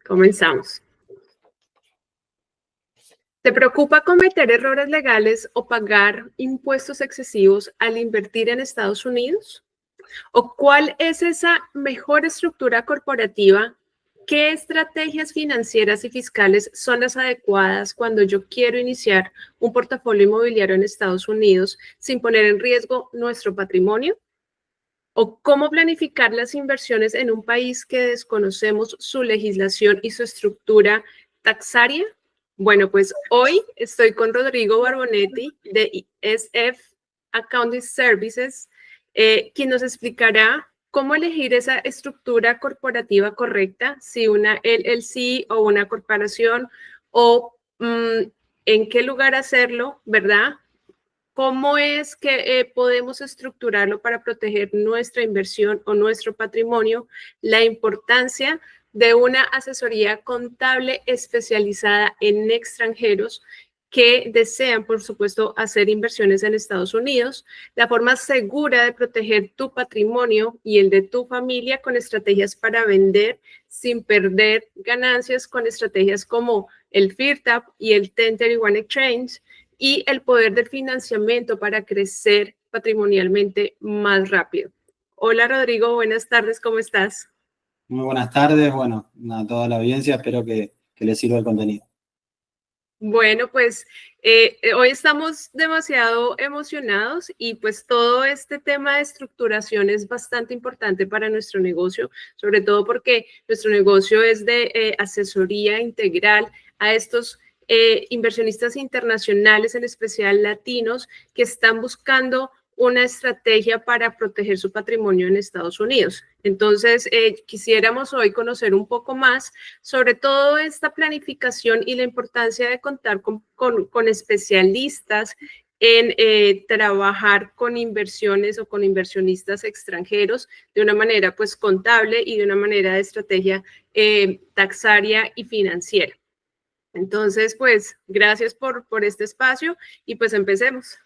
Comenzamos. ¿Te preocupa cometer errores legales o pagar impuestos excesivos al invertir en Estados Unidos? ¿O cuál es esa mejor estructura corporativa? ¿Qué estrategias financieras y fiscales son las adecuadas cuando yo quiero iniciar un portafolio inmobiliario en Estados Unidos sin poner en riesgo nuestro patrimonio? ¿O cómo planificar las inversiones en un país que desconocemos su legislación y su estructura taxaria? Bueno, pues hoy estoy con Rodrigo Barbonetti de SF Accounting Services, quien nos explicará cómo elegir esa estructura corporativa correcta, si una LLC o una corporación, o en qué lugar hacerlo, ¿verdad? ¿Cómo es que podemos estructurarlo para proteger nuestra inversión o nuestro patrimonio? La importancia de una asesoría contable especializada en extranjeros que desean, por supuesto, hacer inversiones en Estados Unidos, la forma segura de proteger tu patrimonio y el de tu familia con estrategias para vender sin perder ganancias, con estrategias como el FIRTAP y el 1031 Exchange, y el poder del financiamiento para crecer patrimonialmente más rápido. Hola Rodrigo, buenas tardes, ¿cómo estás? Muy buenas tardes, bueno, a toda la audiencia, espero que les sirva el contenido. Bueno, pues hoy estamos demasiado emocionados y pues todo este tema de estructuración es bastante importante para nuestro negocio, sobre todo porque nuestro negocio es de asesoría integral a estos inversionistas internacionales, en especial latinos, que están buscando una estrategia para proteger su patrimonio en Estados Unidos. Entonces, quisiéramos hoy conocer un poco más sobre todo esta planificación y la importancia de contar con especialistas en trabajar con inversiones o con inversionistas extranjeros de una manera pues contable y de una manera de estrategia taxaria y financiera. Entonces, pues, gracias por este espacio y pues empecemos.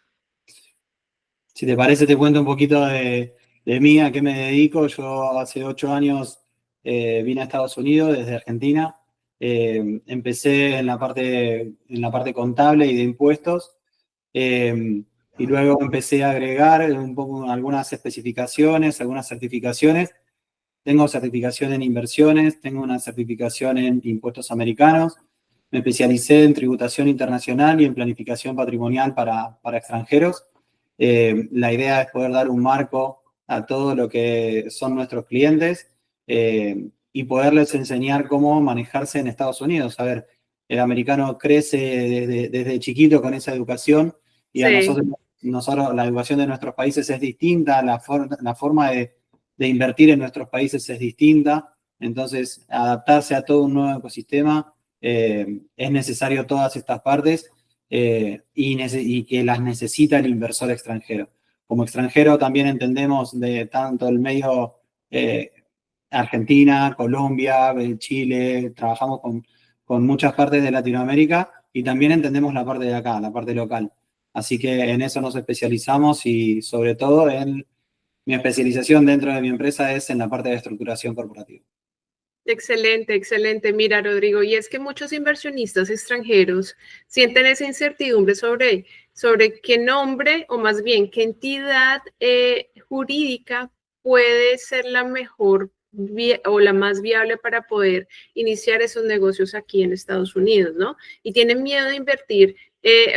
Si te parece, te cuento un poquito de mí, a qué me dedico. Yo hace 8 años vine a Estados Unidos desde Argentina. Empecé en la parte contable y de impuestos. Y luego empecé a agregar un poco algunas especificaciones, algunas certificaciones. Tengo certificación en inversiones, tengo una certificación en impuestos americanos. Me especialicé en tributación internacional y en planificación patrimonial para extranjeros. La idea es poder dar un marco a todo lo que son nuestros clientes y poderles enseñar cómo manejarse en Estados Unidos. A ver, el americano crece desde chiquito con esa educación y a nosotros la educación de nuestros países es distinta, la forma de invertir en nuestros países es distinta. Entonces, adaptarse a todo un nuevo ecosistema es necesario todas estas partes y que las necesita el inversor extranjero. Como extranjero también entendemos de tanto el medio Argentina, Colombia, Chile, trabajamos con muchas partes de Latinoamérica y también entendemos la parte de acá, la parte local. Así que en eso nos especializamos y sobre todo mi especialización dentro de mi empresa es en la parte de estructuración corporativa. Excelente, excelente. Mira, Rodrigo, y es que muchos inversionistas extranjeros sienten esa incertidumbre sobre qué nombre o más bien qué entidad jurídica puede ser la mejor o la más viable para poder iniciar esos negocios aquí en Estados Unidos, ¿no? Y tienen miedo de invertir,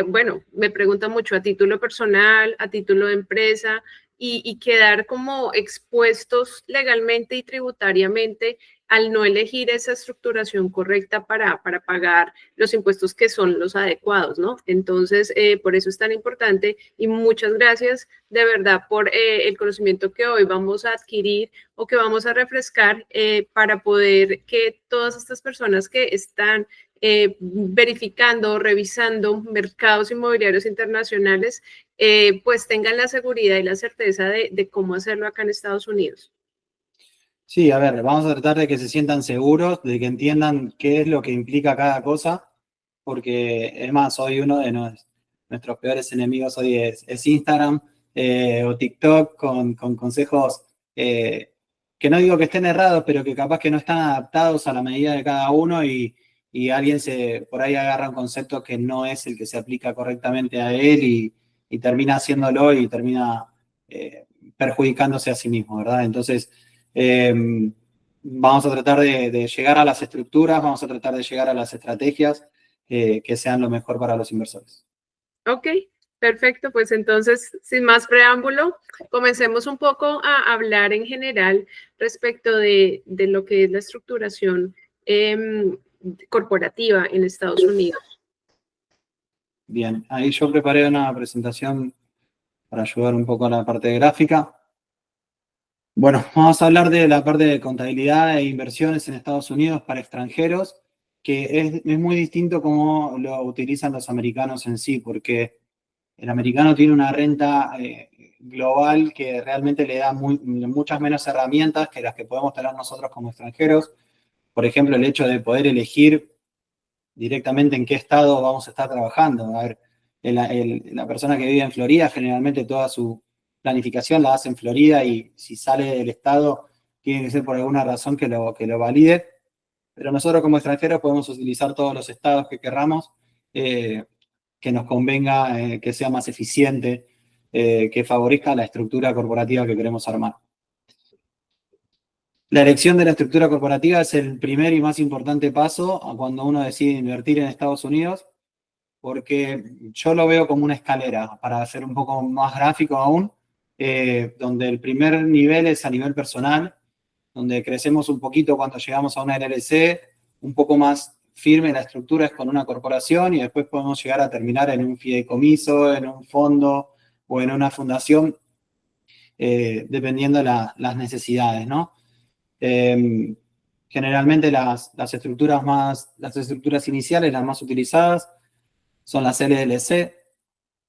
bueno, me preguntan mucho a título personal, a título de empresa y quedar como expuestos legalmente y tributariamente al no elegir esa estructuración correcta para pagar los impuestos que son los adecuados, ¿no? Entonces, por eso es tan importante y muchas gracias de verdad por el conocimiento que hoy vamos a adquirir o que vamos a refrescar para poder que todas estas personas que están verificando, revisando mercados inmobiliarios internacionales, pues tengan la seguridad y la certeza de cómo hacerlo acá en Estados Unidos. Sí, a ver, vamos a tratar de que se sientan seguros, de que entiendan qué es lo que implica cada cosa, porque es más, hoy uno de nuestros peores enemigos hoy es Instagram o TikTok con consejos que no digo que estén errados, pero que capaz que no están adaptados a la medida de cada uno y alguien por ahí agarra un concepto que no es el que se aplica correctamente a él y termina haciéndolo y termina perjudicándose a sí mismo, ¿verdad? Entonces, vamos a tratar de llegar a las estructuras, vamos a tratar de llegar a las estrategias que sean lo mejor para los inversores. Ok, perfecto. Pues entonces, sin más preámbulo, comencemos un poco a hablar en general respecto de lo que es la estructuración corporativa en Estados Unidos. Bien, ahí yo preparé una presentación para ayudar un poco a la parte gráfica. Bueno, vamos a hablar de la parte de contabilidad e inversiones en Estados Unidos para extranjeros, que es muy distinto como lo utilizan los americanos en sí, porque el americano tiene una renta global que realmente le da muchas menos herramientas que las que podemos tener nosotros como extranjeros. Por ejemplo, el hecho de poder elegir directamente en qué estado vamos a estar trabajando. A ver, la persona que vive en Florida, generalmente toda su planificación la hace en Florida y si sale del estado tiene que ser por alguna razón que lo valide. Pero nosotros como extranjeros podemos utilizar todos los estados que querramos, que nos convenga, que sea más eficiente, que favorezca la estructura corporativa que queremos armar. La elección de la estructura corporativa es el primer y más importante paso cuando uno decide invertir en Estados Unidos, porque yo lo veo como una escalera, para ser un poco más gráfico aún, donde el primer nivel es a nivel personal, donde crecemos un poquito cuando llegamos a una LLC, un poco más firme la estructura es con una corporación y después podemos llegar a terminar en un fideicomiso, en un fondo o en una fundación, dependiendo de las necesidades, ¿no? Generalmente las estructuras iniciales, las más utilizadas, son las LLC,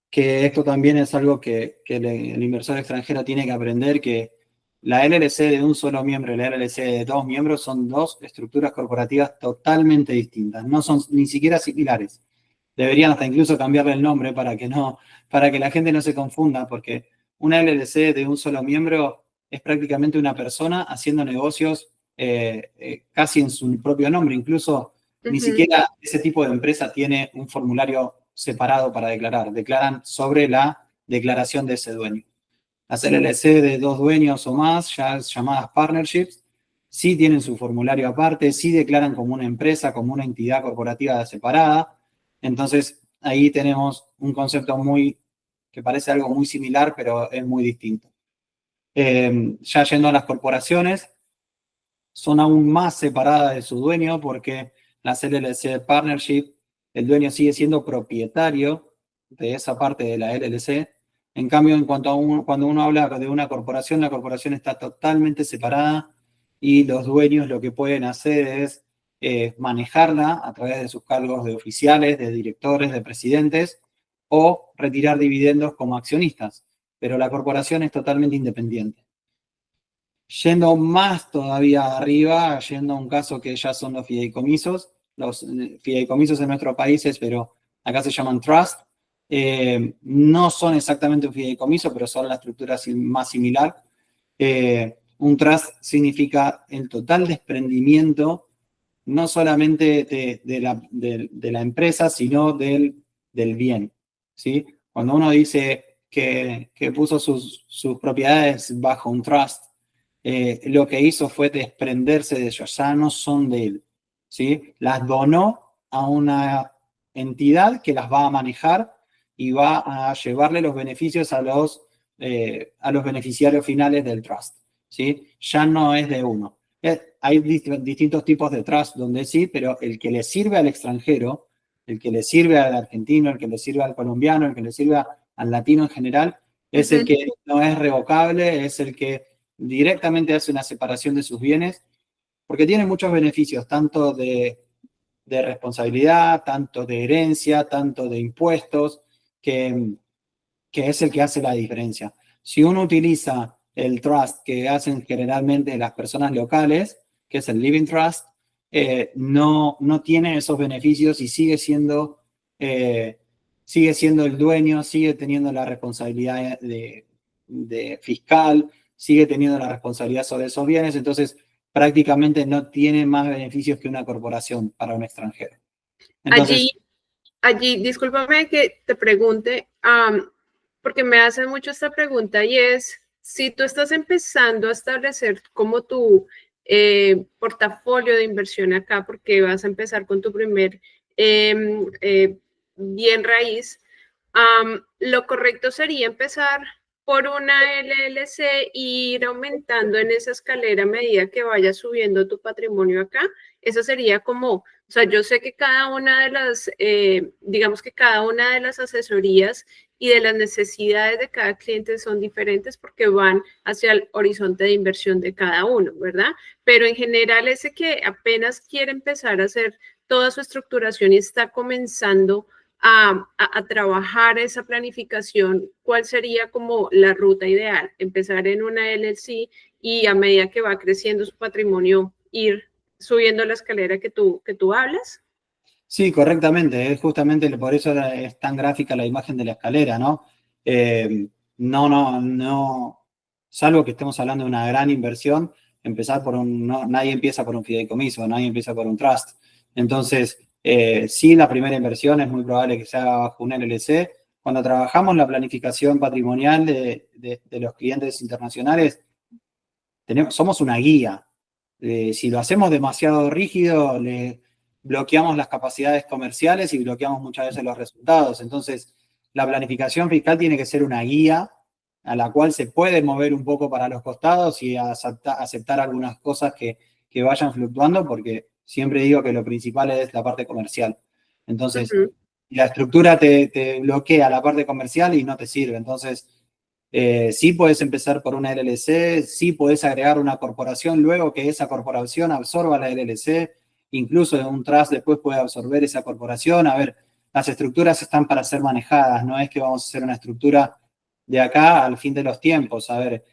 que esto también es algo que el inversor extranjero tiene que aprender, que la LLC de un solo miembro y la LLC de dos miembros son dos estructuras corporativas totalmente distintas, no son ni siquiera similares. Deberían hasta incluso cambiarle el nombre para que la gente no se confunda, porque una LLC de un solo miembro es prácticamente una persona haciendo negocios casi en su propio nombre. Incluso ni siquiera ese tipo de empresa tiene un formulario separado para declarar. Declaran sobre la declaración de ese dueño. Las LLC de dos dueños o más, ya llamadas partnerships, sí tienen su formulario aparte, sí declaran como una empresa, como una entidad corporativa separada. Entonces, ahí tenemos un concepto que parece algo muy similar, pero es muy distinto. Ya yendo a las corporaciones, son aún más separadas de su dueño porque las LLC Partnership, el dueño sigue siendo propietario de esa parte de la LLC. En cambio, cuando uno habla de una corporación, la corporación está totalmente separada y los dueños lo que pueden hacer es manejarla a través de sus cargos de oficiales, de directores, de presidentes o retirar dividendos como accionistas. Pero la corporación es totalmente independiente. Yendo más todavía arriba, yendo a un caso que ya son los fideicomisos. Los fideicomisos en nuestros países, pero acá se llaman trust. No son exactamente un fideicomiso, pero son la estructura más similar. Un trust significa el total desprendimiento, no solamente de la empresa, sino del bien, ¿sí? Cuando uno dice que puso sus propiedades bajo un trust, lo que hizo fue desprenderse de ellos, ya no son de él, ¿sí? Las donó a una entidad que las va a manejar y va a llevarle los beneficios a los beneficiarios finales del trust, ¿sí? Ya no es de uno. Hay distintos tipos de trust donde sí, pero el que le sirve al extranjero, el que le sirve al argentino, el que le sirve al colombiano, el que le sirve al latino en general, es el que no es revocable, es el que directamente hace una separación de sus bienes, porque tiene muchos beneficios, tanto de responsabilidad, tanto de herencia, tanto de impuestos, que es el que hace la diferencia. Si uno utiliza el trust que hacen generalmente las personas locales, que es el living trust, no tiene esos beneficios y sigue siendo el dueño, sigue teniendo la responsabilidad de fiscal, sigue teniendo la responsabilidad sobre esos bienes, entonces prácticamente no tiene más beneficios que una corporación para un extranjero. Entonces, allí, discúlpame que te pregunte, porque me hacen mucho esta pregunta y es, si tú estás empezando a establecer como tu portafolio de inversión acá, porque vas a empezar con tu primer bien raíz, lo correcto sería empezar por una LLC e ir aumentando en esa escalera a medida que vayas subiendo tu patrimonio acá. Eso sería como, o sea, yo sé que cada una de las, digamos que cada una de las asesorías y de las necesidades de cada cliente son diferentes porque van hacia el horizonte de inversión de cada uno, ¿verdad? Pero en general ese que apenas quiere empezar a hacer toda su estructuración y está comenzando a trabajar esa planificación, ¿cuál sería como la ruta ideal? Empezar en una LLC y a medida que va creciendo su patrimonio, ir subiendo la escalera que tú hablas. sí, correctamente, es justamente por eso es tan gráfica la imagen de la escalera, ¿no? No, salvo que estemos hablando de una gran inversión, nadie empieza por un fideicomiso, nadie empieza por un trust. Entonces, sí, la primera inversión es muy probable que sea bajo un LLC. Cuando trabajamos la planificación patrimonial de los clientes internacionales, somos una guía. Si lo hacemos demasiado rígido, bloqueamos las capacidades comerciales y bloqueamos muchas veces los resultados. Entonces, la planificación fiscal tiene que ser una guía a la cual se puede mover un poco para los costados y aceptar algunas cosas que vayan fluctuando, porque siempre digo que lo principal es la parte comercial. Entonces, la estructura te bloquea la parte comercial y no te sirve. Entonces, sí puedes empezar por una LLC, sí puedes agregar una corporación, luego que esa corporación absorba la LLC, incluso un trust después puede absorber esa corporación. A ver, las estructuras están para ser manejadas, no es que vamos a hacer una estructura de acá al fin de los tiempos. A ver,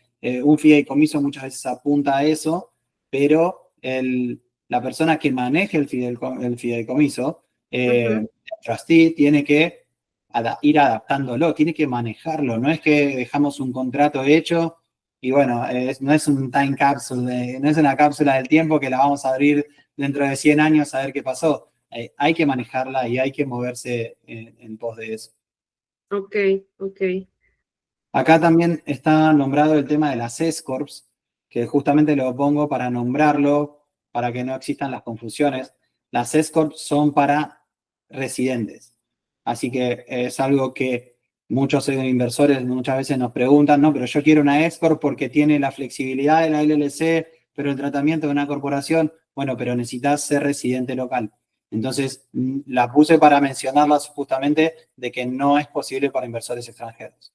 un fideicomiso muchas veces apunta a eso, pero la persona que maneje el fideicomiso, el trustee, tiene que ir adaptándolo, tiene que manejarlo, no es que dejamos un contrato hecho y bueno, no es un time capsule, no es una cápsula del tiempo que la vamos a abrir dentro de 100 años a ver qué pasó. Hay que manejarla y hay que moverse en pos de eso. Ok. Acá también está nombrado el tema de las S-Corps, que justamente lo pongo para nombrarlo, para que no existan las confusiones. Las S-Corps son para residentes. Así que es algo que muchos inversores muchas veces nos preguntan, no, pero yo quiero una S-Corp porque tiene la flexibilidad de la LLC, pero el tratamiento de una corporación, bueno, pero necesitas ser residente local. Entonces, la puse para mencionarlas justamente de que no es posible para inversores extranjeros.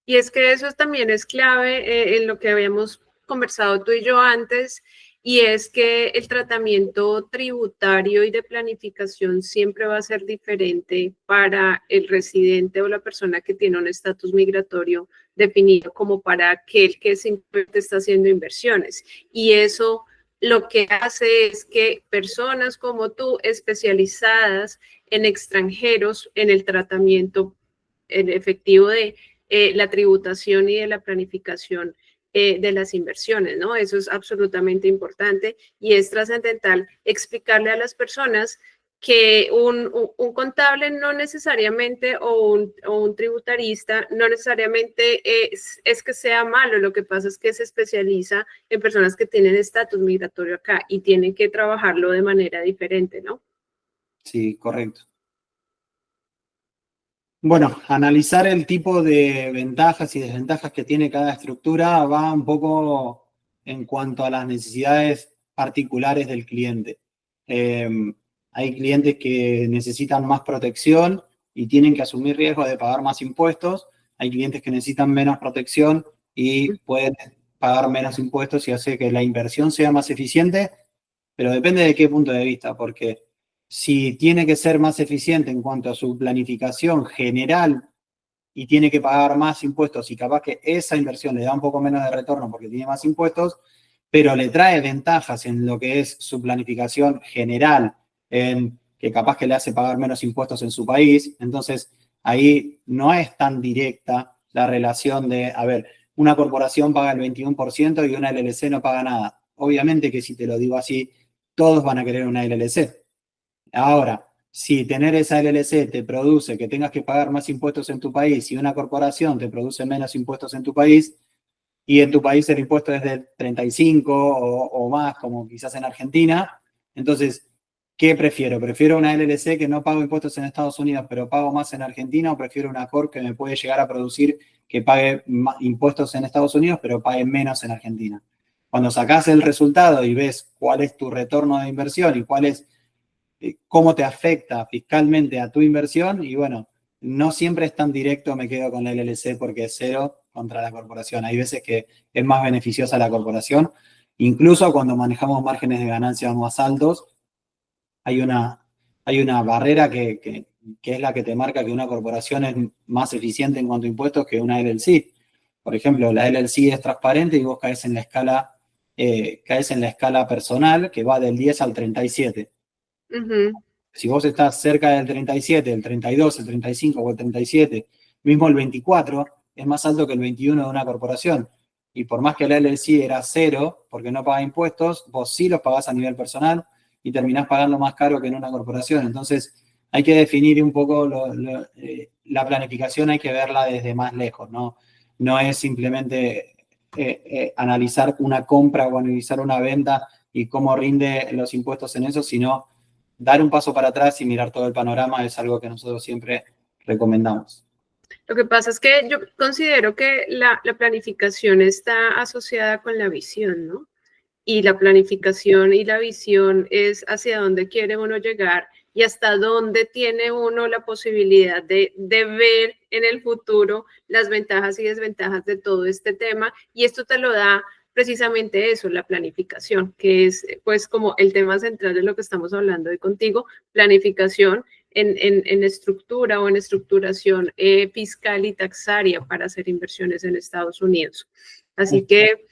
Y es que eso también es clave en lo que habíamos conversado tú y yo antes, y es que el tratamiento tributario y de planificación siempre va a ser diferente para el residente o la persona que tiene un estatus migratorio definido como para aquel que simplemente está haciendo inversiones. Y eso lo que hace es que personas como tú, especializadas en extranjeros, en el tratamiento en efectivo de la tributación y de la planificación de las inversiones, ¿no? Eso es absolutamente importante y es trascendental explicarle a las personas que un contable no necesariamente o un tributarista no necesariamente es que sea malo, lo que pasa es que se especializa en personas que tienen estatus migratorio acá y tienen que trabajarlo de manera diferente, ¿no? Sí, correcto. Bueno, analizar el tipo de ventajas y desventajas que tiene cada estructura va un poco en cuanto a las necesidades particulares del cliente. Hay clientes que necesitan más protección y tienen que asumir riesgo de pagar más impuestos. Hay clientes que necesitan menos protección y pueden pagar menos impuestos y hace que la inversión sea más eficiente, pero depende de qué punto de vista, porque si tiene que ser más eficiente en cuanto a su planificación general y tiene que pagar más impuestos y capaz que esa inversión le da un poco menos de retorno porque tiene más impuestos, pero le trae ventajas en lo que es su planificación general, en que capaz que le hace pagar menos impuestos en su país, entonces ahí no es tan directa la relación de, a ver, una corporación paga el 21% y una LLC no paga nada. Obviamente que si te lo digo así, todos van a querer una LLC. Ahora, si tener esa LLC te produce que tengas que pagar más impuestos en tu país y una corporación te produce menos impuestos en tu país, y en tu país el impuesto es de 35 o más, como quizás en Argentina, entonces, ¿qué prefiero? ¿Prefiero una LLC que no pago impuestos en Estados Unidos, pero pago más en Argentina? ¿O prefiero una Corp que me puede llegar a producir que pague más impuestos en Estados Unidos, pero pague menos en Argentina? Cuando sacás el resultado y ves cuál es tu retorno de inversión y cuál es cómo te afecta fiscalmente a tu inversión, y bueno, no siempre es tan directo me quedo con la LLC porque es cero contra la corporación. Hay veces que es más beneficiosa la corporación, incluso cuando manejamos márgenes de ganancia más altos, hay una barrera que es la que te marca que una corporación es más eficiente en cuanto a impuestos que una LLC. Por ejemplo, la LLC es transparente y vos caes en la escala personal que va del 10 al 37. Si vos estás cerca del 37, el 32, el 35 o el 37, mismo el 24, es más alto que el 21 de una corporación. Y por más que la LLC era cero, porque no paga impuestos, vos sí los pagás a nivel personal y terminás pagando más caro que en una corporación. Entonces, hay que definir un poco la planificación, hay que verla desde más lejos, ¿no? No es simplemente analizar una compra o analizar una venta y cómo rinde los impuestos en eso, sino dar un paso para atrás y mirar todo el panorama es algo que nosotros siempre recomendamos. Lo que pasa es que yo considero que la planificación está asociada con la visión, ¿no? Y la planificación y la visión es hacia dónde quiere uno llegar y hasta dónde tiene uno la posibilidad de ver en el futuro las ventajas y desventajas de todo este tema. Y esto te lo da precisamente eso, la planificación, que es pues como el tema central de lo que estamos hablando hoy contigo, planificación en estructura o en estructuración fiscal y taxaria para hacer inversiones en Estados Unidos. Así que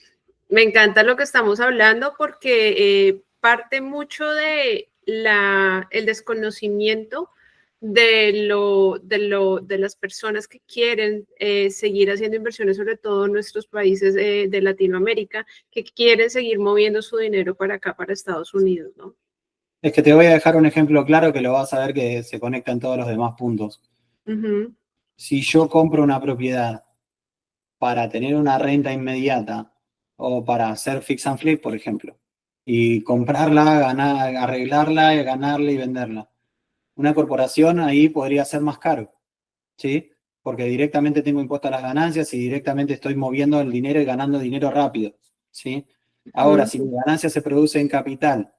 me encanta lo que estamos hablando porque parte mucho de el desconocimiento de las personas que quieren seguir haciendo inversiones, sobre todo en nuestros países de Latinoamérica, que quieren seguir moviendo su dinero para acá, para Estados Unidos, ¿no? Es que te voy a dejar un ejemplo claro que lo vas a ver que se conecta en todos los demás puntos. Si yo compro una propiedad para tener una renta inmediata o para hacer fix and flip, por ejemplo, y comprarla, arreglarla, ganarla y venderla, una corporación ahí podría ser más caro, ¿sí? Porque directamente tengo impuesto a las ganancias y directamente estoy moviendo el dinero y ganando dinero rápido, ¿sí? Ahora, si mi ganancia se produce en capital,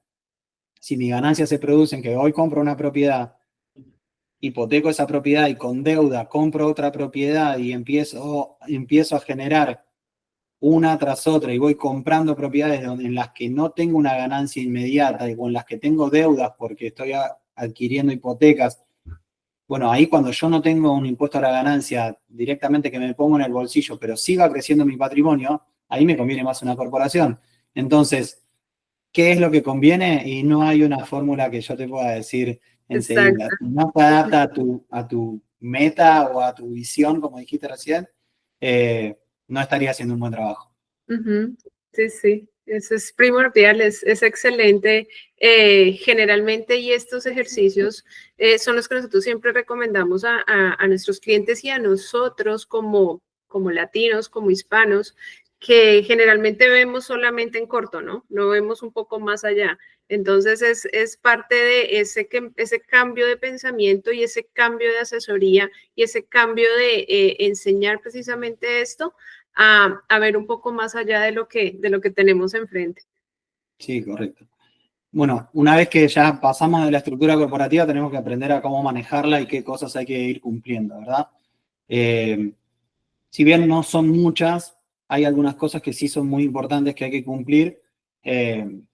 si mi ganancia se produce en que hoy compro una propiedad, hipoteco esa propiedad y con deuda compro otra propiedad y empiezo a generar una tras otra y voy comprando propiedades en las que no tengo una ganancia inmediata y con las que tengo deudas porque estoy adquiriendo hipotecas, bueno, ahí cuando yo no tengo un impuesto a la ganancia directamente que me pongo en el bolsillo, pero siga creciendo mi patrimonio, ahí me conviene más una corporación. Entonces, ¿qué es lo que conviene? Y no hay una fórmula que yo te pueda decir enseguida. Si no se adapta a tu meta o a tu visión, como dijiste recién, no estaría haciendo un buen trabajo. Sí, sí, eso es primordial, es excelente. Generalmente, y estos ejercicios son los que nosotros siempre recomendamos a nuestros clientes y a nosotros como latinos, como hispanos, que generalmente vemos solamente en corto, ¿no? No vemos un poco más allá. Entonces, es parte de ese cambio de pensamiento y ese cambio de asesoría y ese cambio de enseñar precisamente esto a ver un poco más allá de lo que tenemos enfrente. Sí, correcto. Bueno, una vez que ya pasamos de la estructura corporativa, tenemos que aprender a cómo manejarla y qué cosas hay que ir cumpliendo, ¿verdad? Si bien no son muchas, hay algunas cosas que sí son muy importantes que hay que cumplir en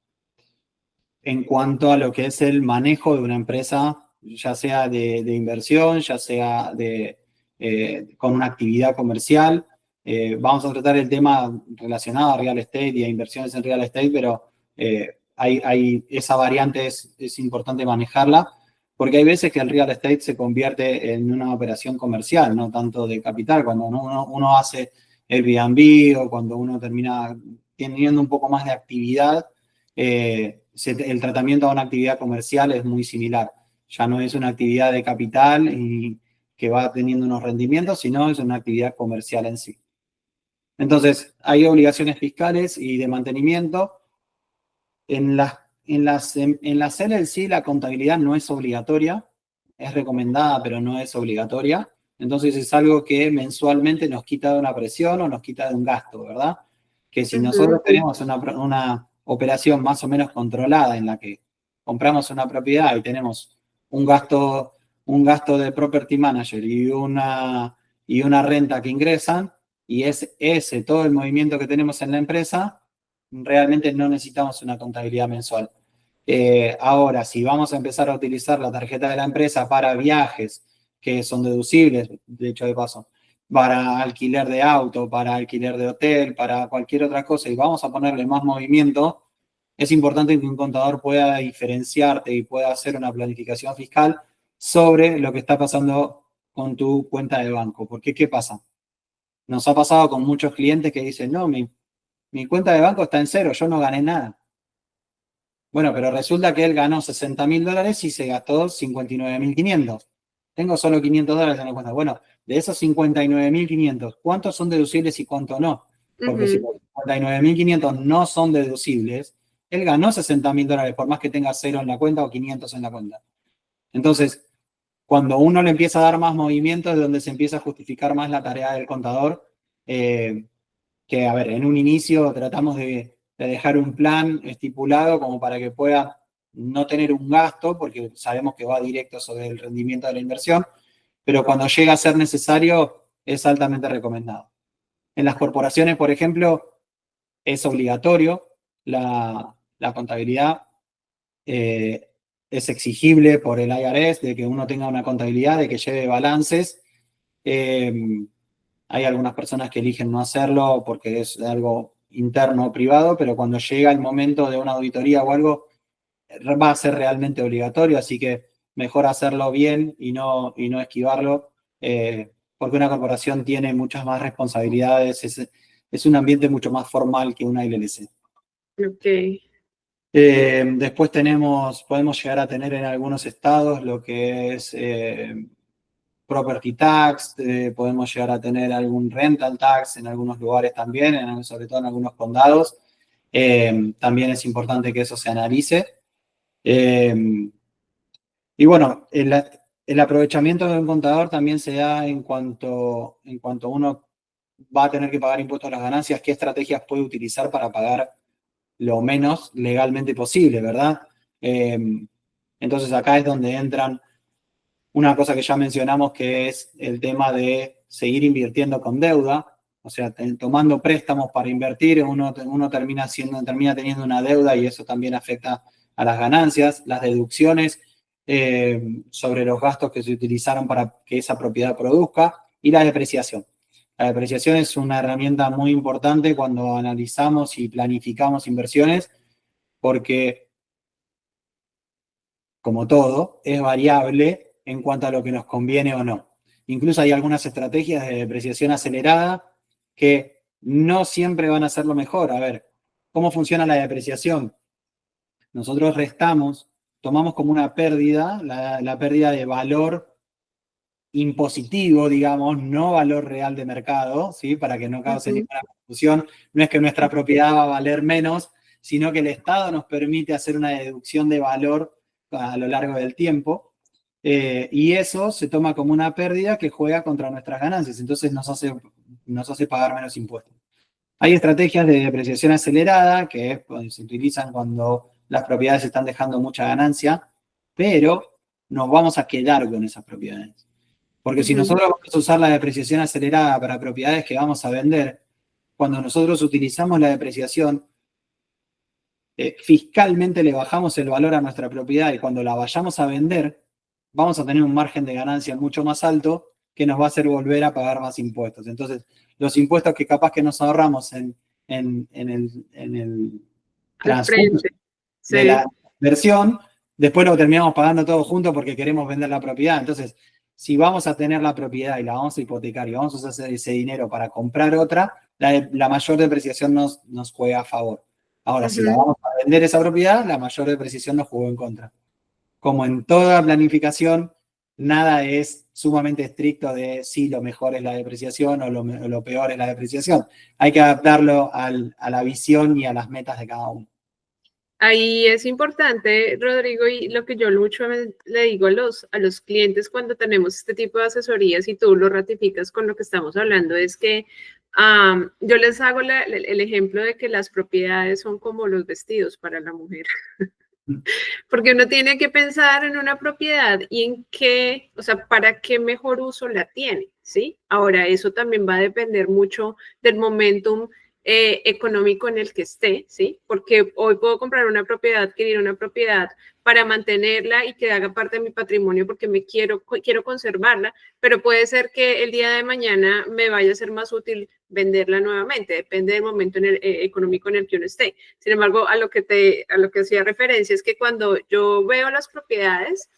cuanto a lo que es el manejo de una empresa, ya sea de inversión, ya sea con una actividad comercial. Vamos a tratar el tema relacionado a real estate y a inversiones en real estate, pero esa variante es importante manejarla, porque hay veces que el real estate se convierte en una operación comercial, no tanto de capital. Cuando uno hace Airbnb o cuando uno termina teniendo un poco más de actividad, el tratamiento a una actividad comercial es muy similar. Ya no es una actividad de capital y que va teniendo unos rendimientos, sino es una actividad comercial en sí. Entonces, hay obligaciones fiscales y de mantenimiento. En las LLC la contabilidad no es obligatoria, es recomendada, pero no es obligatoria. Entonces es algo que mensualmente nos quita de una presión o nos quita de un gasto, ¿verdad? Que si nosotros tenemos una operación más o menos controlada en la que compramos una propiedad y tenemos un gasto de property manager y una renta que ingresan, y es ese todo el movimiento que tenemos en la empresa, realmente no necesitamos una contabilidad mensual. Ahora, si vamos a empezar a utilizar la tarjeta de la empresa para viajes que son deducibles, de hecho de paso, para alquiler de auto, para alquiler de hotel, para cualquier otra cosa, y vamos a ponerle más movimiento, es importante que un contador pueda diferenciarte y pueda hacer una planificación fiscal sobre lo que está pasando con tu cuenta de banco. Porque, ¿qué pasa? Nos ha pasado con muchos clientes que dicen, no, mi cuenta de banco está en cero, yo no gané nada. Bueno, pero resulta que él ganó $60.000 y se gastó 59.500. Tengo solo $500 en la cuenta. Bueno, de esos 59.500, ¿cuántos son deducibles y cuántos no? Porque si los 59.500 no son deducibles, él ganó $60.000 por más que tenga cero en la cuenta o 500 en la cuenta. Entonces, cuando uno le empieza a dar más movimiento es donde se empieza a justificar más la tarea del contador, que, a ver, en un inicio tratamos de dejar un plan estipulado como para que pueda no tener un gasto, porque sabemos que va directo sobre el rendimiento de la inversión, pero cuando llega a ser necesario es altamente recomendado. En las corporaciones, por ejemplo, es obligatorio la contabilidad, es exigible por el IRS de que uno tenga una contabilidad, de que lleve balances. Hay algunas personas que eligen no hacerlo porque es algo interno o privado, pero cuando llega el momento de una auditoría o algo, va a ser realmente obligatorio, así que mejor hacerlo bien y no esquivarlo, porque una corporación tiene muchas más responsabilidades, es un ambiente mucho más formal que una LLC. Ok. Después podemos llegar a tener en algunos estados lo que es property tax, podemos llegar a tener algún rental tax en algunos lugares también, sobre todo en algunos condados. También es importante que eso se analice. Y bueno, el aprovechamiento de un contador también se da en cuanto uno va a tener que pagar impuestos a las ganancias, qué estrategias puede utilizar para pagar lo menos legalmente posible, ¿verdad? Entonces acá es donde entran una cosa que ya mencionamos, que es el tema de seguir invirtiendo con deuda, o sea, tomando préstamos para invertir, uno termina teniendo una deuda y eso también afecta a las ganancias, las deducciones sobre los gastos que se utilizaron para que esa propiedad produzca, y la depreciación. La depreciación es una herramienta muy importante cuando analizamos y planificamos inversiones, porque, como todo, es variable en cuanto a lo que nos conviene o no. Incluso hay algunas estrategias de depreciación acelerada que no siempre van a ser lo mejor. A ver, ¿cómo funciona la depreciación? Nosotros tomamos como una pérdida, la pérdida de valor impositivo, digamos, no valor real de mercado, ¿sí? Para que no cause ninguna confusión. No es que nuestra propiedad va a valer menos, sino que el Estado nos permite hacer una deducción de valor a lo largo del tiempo, y eso se toma como una pérdida que juega contra nuestras ganancias, entonces nos hace pagar menos impuestos. Hay estrategias de depreciación acelerada que se utilizan cuando las propiedades están dejando mucha ganancia, pero nos vamos a quedar con esas propiedades. Porque si nosotros vamos a usar la depreciación acelerada para propiedades que vamos a vender, cuando nosotros utilizamos la depreciación, fiscalmente le bajamos el valor a nuestra propiedad y cuando la vayamos a vender, vamos a tener un margen de ganancia mucho más alto que nos va a hacer volver a pagar más impuestos. Entonces, los impuestos que capaz que nos ahorramos en el transcurso de la inversión, después lo terminamos pagando todo junto porque queremos vender la propiedad. Entonces, si vamos a tener la propiedad y la vamos a hipotecar y vamos a hacer ese dinero para comprar otra, la mayor depreciación nos juega a favor. Ahora, si la vamos a vender esa propiedad, la mayor depreciación nos jugó en contra. Como en toda planificación, nada es sumamente estricto de si lo mejor es la depreciación o lo peor es la depreciación. Hay que adaptarlo a la visión y a las metas de cada uno. Ahí es importante, Rodrigo, y lo que yo mucho le digo a los clientes cuando tenemos este tipo de asesorías y tú lo ratificas con lo que estamos hablando, es que yo les hago el ejemplo de que las propiedades son como los vestidos para la mujer. Porque uno tiene que pensar en una propiedad y en qué, o sea, para qué mejor uso la tiene, ¿sí? Ahora, eso también va a depender mucho del momentum económico en el que esté, ¿sí? Porque hoy puedo comprar una propiedad, adquirir una propiedad para mantenerla y que haga parte de mi patrimonio porque quiero conservarla, pero puede ser que el día de mañana me vaya a ser más útil venderla nuevamente, depende del momento económico en el que uno esté. Sin embargo, a lo que hacía referencia es que cuando yo veo las propiedades,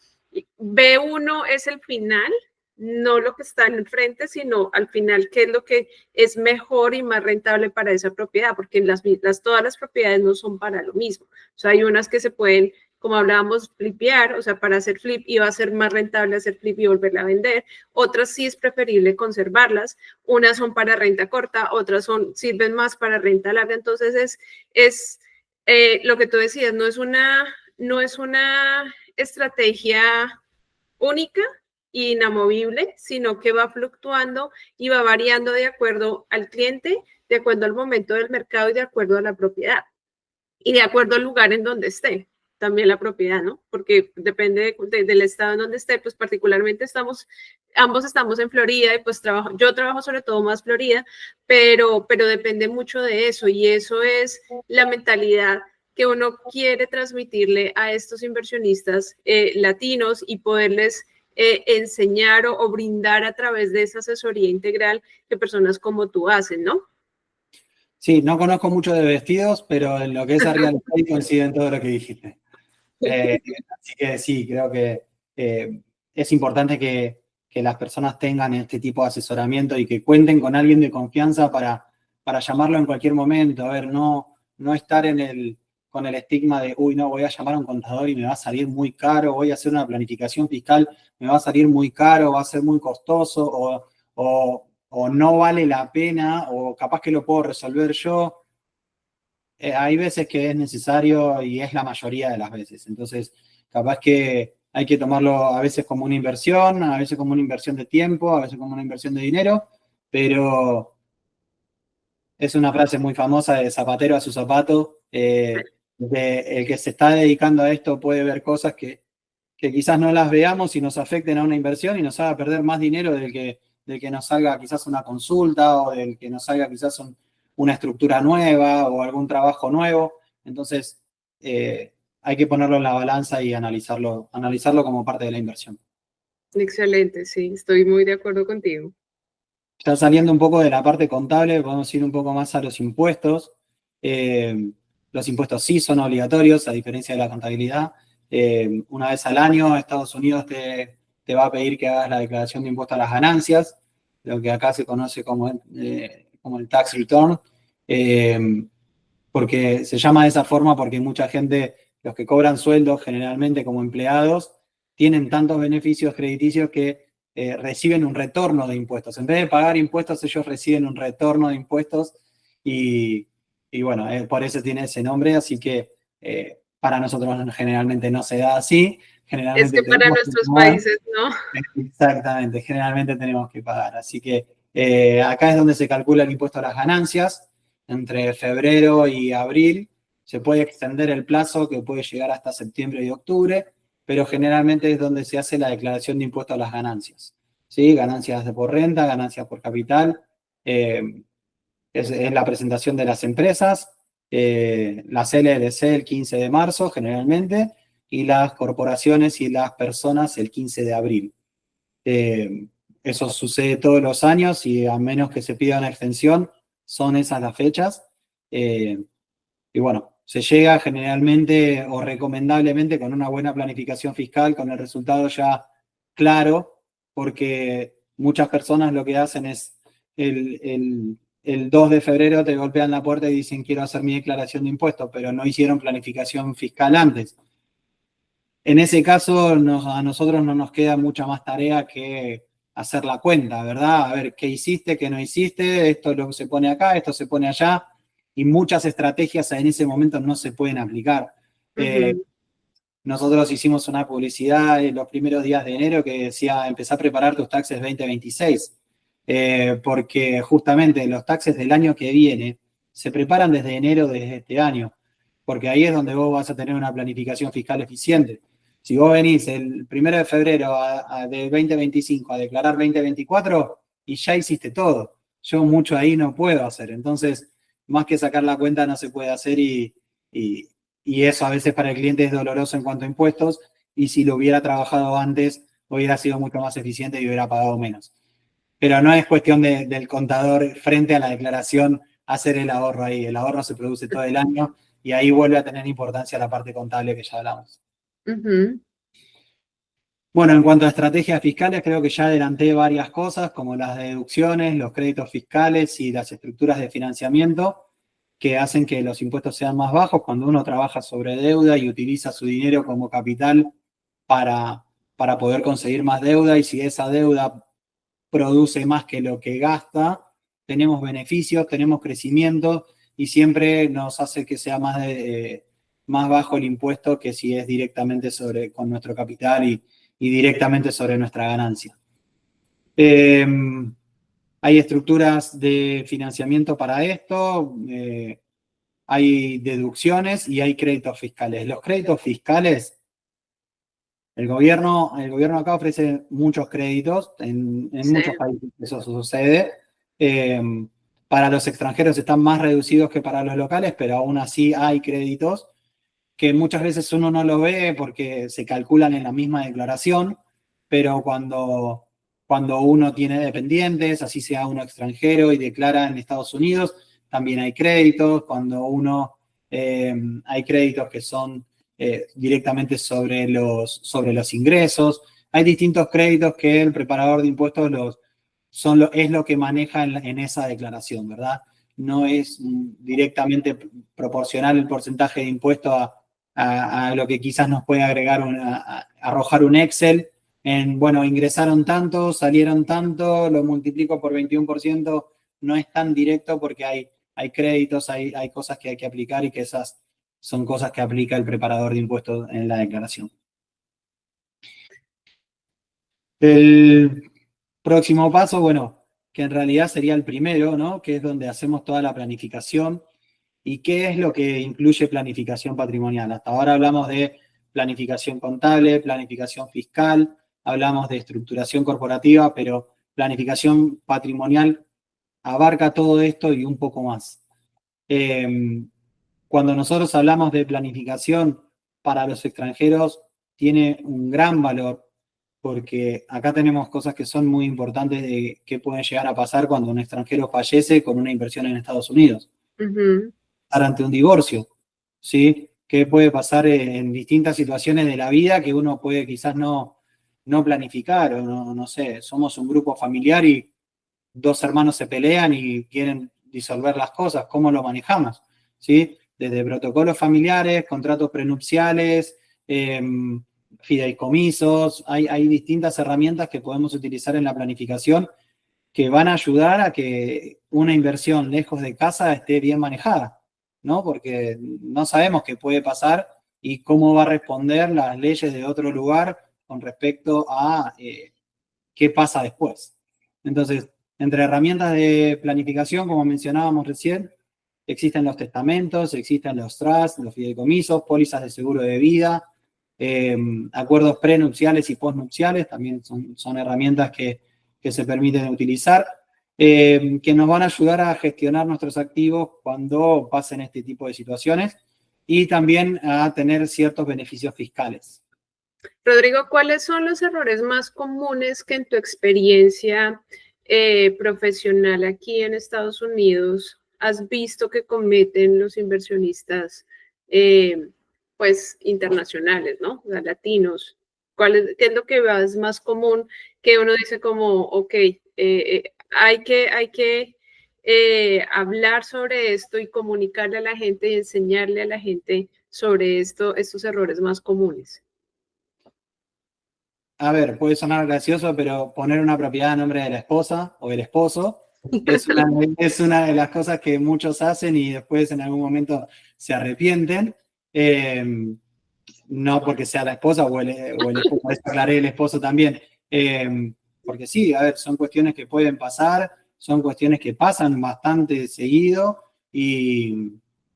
ve uno es el final, no lo que está en el frente, sino al final qué es lo que es mejor y más rentable para esa propiedad, porque todas las propiedades no son para lo mismo. O sea, hay unas que se pueden, como hablábamos, flipear, o sea, para hacer flip iba a ser más rentable hacer flip y volverla a vender. Otras sí es preferible conservarlas. Unas son para renta corta, otras sirven más para renta larga. Entonces es lo que tú decías, no es una estrategia única, inamovible, sino que va fluctuando y va variando de acuerdo al cliente, de acuerdo al momento del mercado y de acuerdo a la propiedad. Y de acuerdo al lugar en donde esté, también la propiedad, ¿no? Porque depende del estado en donde esté, pues particularmente ambos estamos en Florida y pues yo trabajo sobre todo más Florida, pero depende mucho de eso y eso es la mentalidad que uno quiere transmitirle a estos inversionistas latinos y poderles enseñar o brindar a través de esa asesoría integral que personas como tú hacen, ¿no? Sí, no conozco mucho de vestidos, pero en lo que es a real estate coincido en todo lo que dijiste. Así que sí, creo que es importante que las personas tengan este tipo de asesoramiento y que cuenten con alguien de confianza para llamarlo en cualquier momento. A ver, no estar con el estigma de, uy, no, voy a llamar a un contador y me va a salir muy caro, voy a hacer una planificación fiscal, me va a salir muy caro, va a ser muy costoso, o no vale la pena, o capaz que lo puedo resolver yo. Hay veces que es necesario y es la mayoría de las veces. Entonces, capaz que hay que tomarlo a veces como una inversión, a veces como una inversión de tiempo, a veces como una inversión de dinero, pero es una frase muy famosa de zapatero a su zapato. El que se está dedicando a esto puede ver cosas que quizás no las veamos y nos afecten a una inversión y nos haga perder más dinero del que nos salga quizás una consulta o del que nos salga quizás una estructura nueva o algún trabajo nuevo. Entonces, hay que ponerlo en la balanza y analizarlo como parte de la inversión. Excelente, sí, estoy muy de acuerdo contigo. Ya saliendo un poco de la parte contable, podemos ir un poco más a los impuestos. Los impuestos sí son obligatorios, a diferencia de la contabilidad. Una vez al año, Estados Unidos te va a pedir que hagas la declaración de impuesto a las ganancias, lo que acá se conoce como el tax return, porque se llama de esa forma porque mucha gente, los que cobran sueldos generalmente como empleados, tienen tantos beneficios crediticios que reciben un retorno de impuestos. En vez de pagar impuestos, ellos reciben un retorno de impuestos y bueno, por eso tiene ese nombre, así que para nosotros generalmente no se da así. Es Generalmente que para nuestros países, ¿no? Exactamente, generalmente tenemos que pagar. Así que acá es donde se calcula el impuesto a las ganancias. Entre febrero y abril se puede extender el plazo que puede llegar hasta septiembre y octubre, pero generalmente es donde se hace la declaración de impuesto a las ganancias. ¿Sí? Ganancias por renta, ganancias por capital. Es la presentación de las empresas, las LLC el 15 de marzo generalmente, y las corporaciones y las personas el 15 de abril. Eso sucede todos los años y a menos que se pida una extensión, son esas las fechas. Y bueno, se llega generalmente o recomendablemente con una buena planificación fiscal, con el resultado ya claro, porque muchas personas lo que hacen es el 2 de febrero te golpean la puerta y dicen quiero hacer mi declaración de impuestos, pero no hicieron planificación fiscal antes. En ese caso, a nosotros no nos queda mucha más tarea que hacer la cuenta, ¿verdad? A ver qué hiciste, qué no hiciste, esto es lo que se pone acá, esto se pone allá, y muchas estrategias en ese momento no se pueden aplicar. Nosotros hicimos una publicidad en los primeros días de enero que decía, empezá a preparar tus taxes 2026, porque justamente los taxes del año que viene se preparan desde enero de este año, porque ahí es donde vos vas a tener una planificación fiscal eficiente. Si vos venís el 1 de febrero de 2025 a declarar 2024 y ya hiciste todo, yo mucho ahí no puedo hacer, entonces más que sacar la cuenta no se puede hacer y eso a veces para el cliente es doloroso en cuanto a impuestos, y si lo hubiera trabajado antes, hubiera sido mucho más eficiente y hubiera pagado menos. Pero no es cuestión del contador frente a la declaración hacer el ahorro ahí. El ahorro se produce todo el año y ahí vuelve a tener importancia la parte contable que ya hablamos. Bueno, en cuanto a estrategias fiscales, creo que ya adelanté varias cosas, como las deducciones, los créditos fiscales y las estructuras de financiamiento, que hacen que los impuestos sean más bajos cuando uno trabaja sobre deuda y utiliza su dinero como capital para poder conseguir más deuda, y si esa deuda produce más que lo que gasta, tenemos beneficios, tenemos crecimiento, y siempre nos hace que sea más bajo el impuesto que si es directamente con nuestro capital y directamente sobre nuestra ganancia. Hay estructuras de financiamiento para esto, hay deducciones y hay créditos fiscales. Los créditos fiscales, el gobierno acá ofrece muchos créditos, en muchos países eso sucede. Para los extranjeros están más reducidos que para los locales, pero aún así hay créditos que muchas veces uno no lo ve porque se calculan en la misma declaración, pero cuando uno tiene dependientes, así sea uno extranjero y declara en Estados Unidos, también hay créditos. Cuando hay créditos que son directamente sobre los ingresos. Hay distintos créditos que el preparador de impuestos es lo que maneja en esa declaración, ¿verdad? No es directamente proporcional el porcentaje de impuesto a lo que quizás nos puede agregar arrojar un Excel bueno, ingresaron tanto, salieron tanto, lo multiplico por 21%, no es tan directo porque hay créditos, hay cosas que hay que aplicar, y que esas son cosas que aplica el preparador de impuestos en la declaración. El próximo paso, bueno, que en realidad sería el primero, ¿no? Que es donde hacemos toda la planificación. ¿Y qué es lo que incluye planificación patrimonial? Hasta ahora hablamos de planificación contable, planificación fiscal, hablamos de estructuración corporativa, pero planificación patrimonial abarca todo esto y un poco más. Cuando nosotros hablamos de planificación para los extranjeros, tiene un gran valor, porque acá tenemos cosas que son muy importantes de qué pueden llegar a pasar cuando un extranjero fallece con una inversión en Estados Unidos. Ante un divorcio, ¿sí? ¿Qué puede pasar en distintas situaciones de la vida que uno puede quizás no planificar? O no sé, somos un grupo familiar y dos hermanos se pelean y quieren disolver las cosas. ¿Cómo lo manejamos? ¿Sí? Desde protocolos familiares, contratos prenupciales, fideicomisos, hay distintas herramientas que podemos utilizar en la planificación que van a ayudar a que una inversión lejos de casa esté bien manejada, ¿no? Porque no sabemos qué puede pasar y cómo va a responder las leyes de otro lugar con respecto a qué pasa después. Entonces, entre herramientas de planificación, como mencionábamos recién, existen los testamentos, existen los trusts, los fideicomisos, pólizas de seguro de vida, acuerdos prenupciales y postnupciales, también son herramientas que se permiten utilizar, que nos van a ayudar a gestionar nuestros activos cuando pasen este tipo de situaciones, y también a tener ciertos beneficios fiscales. Rodrigo, ¿cuáles son los errores más comunes que en tu experiencia profesional aquí en Estados Unidos has visto que cometen los inversionistas pues internacionales, ¿no? O sea, latinos? ¿Qué es lo que es más común que uno dice como, ok, hay que hablar sobre esto y comunicarle a la gente y enseñarle a la gente sobre estos errores más comunes? A ver, puede sonar gracioso, pero poner una propiedad a nombre de la esposa o del esposo es una de las cosas que muchos hacen y después en algún momento se arrepienten. No porque sea la esposa o el esposo, por eso aclaré el esposo también. Porque sí, a ver, son cuestiones que pueden pasar, son cuestiones que pasan bastante seguido y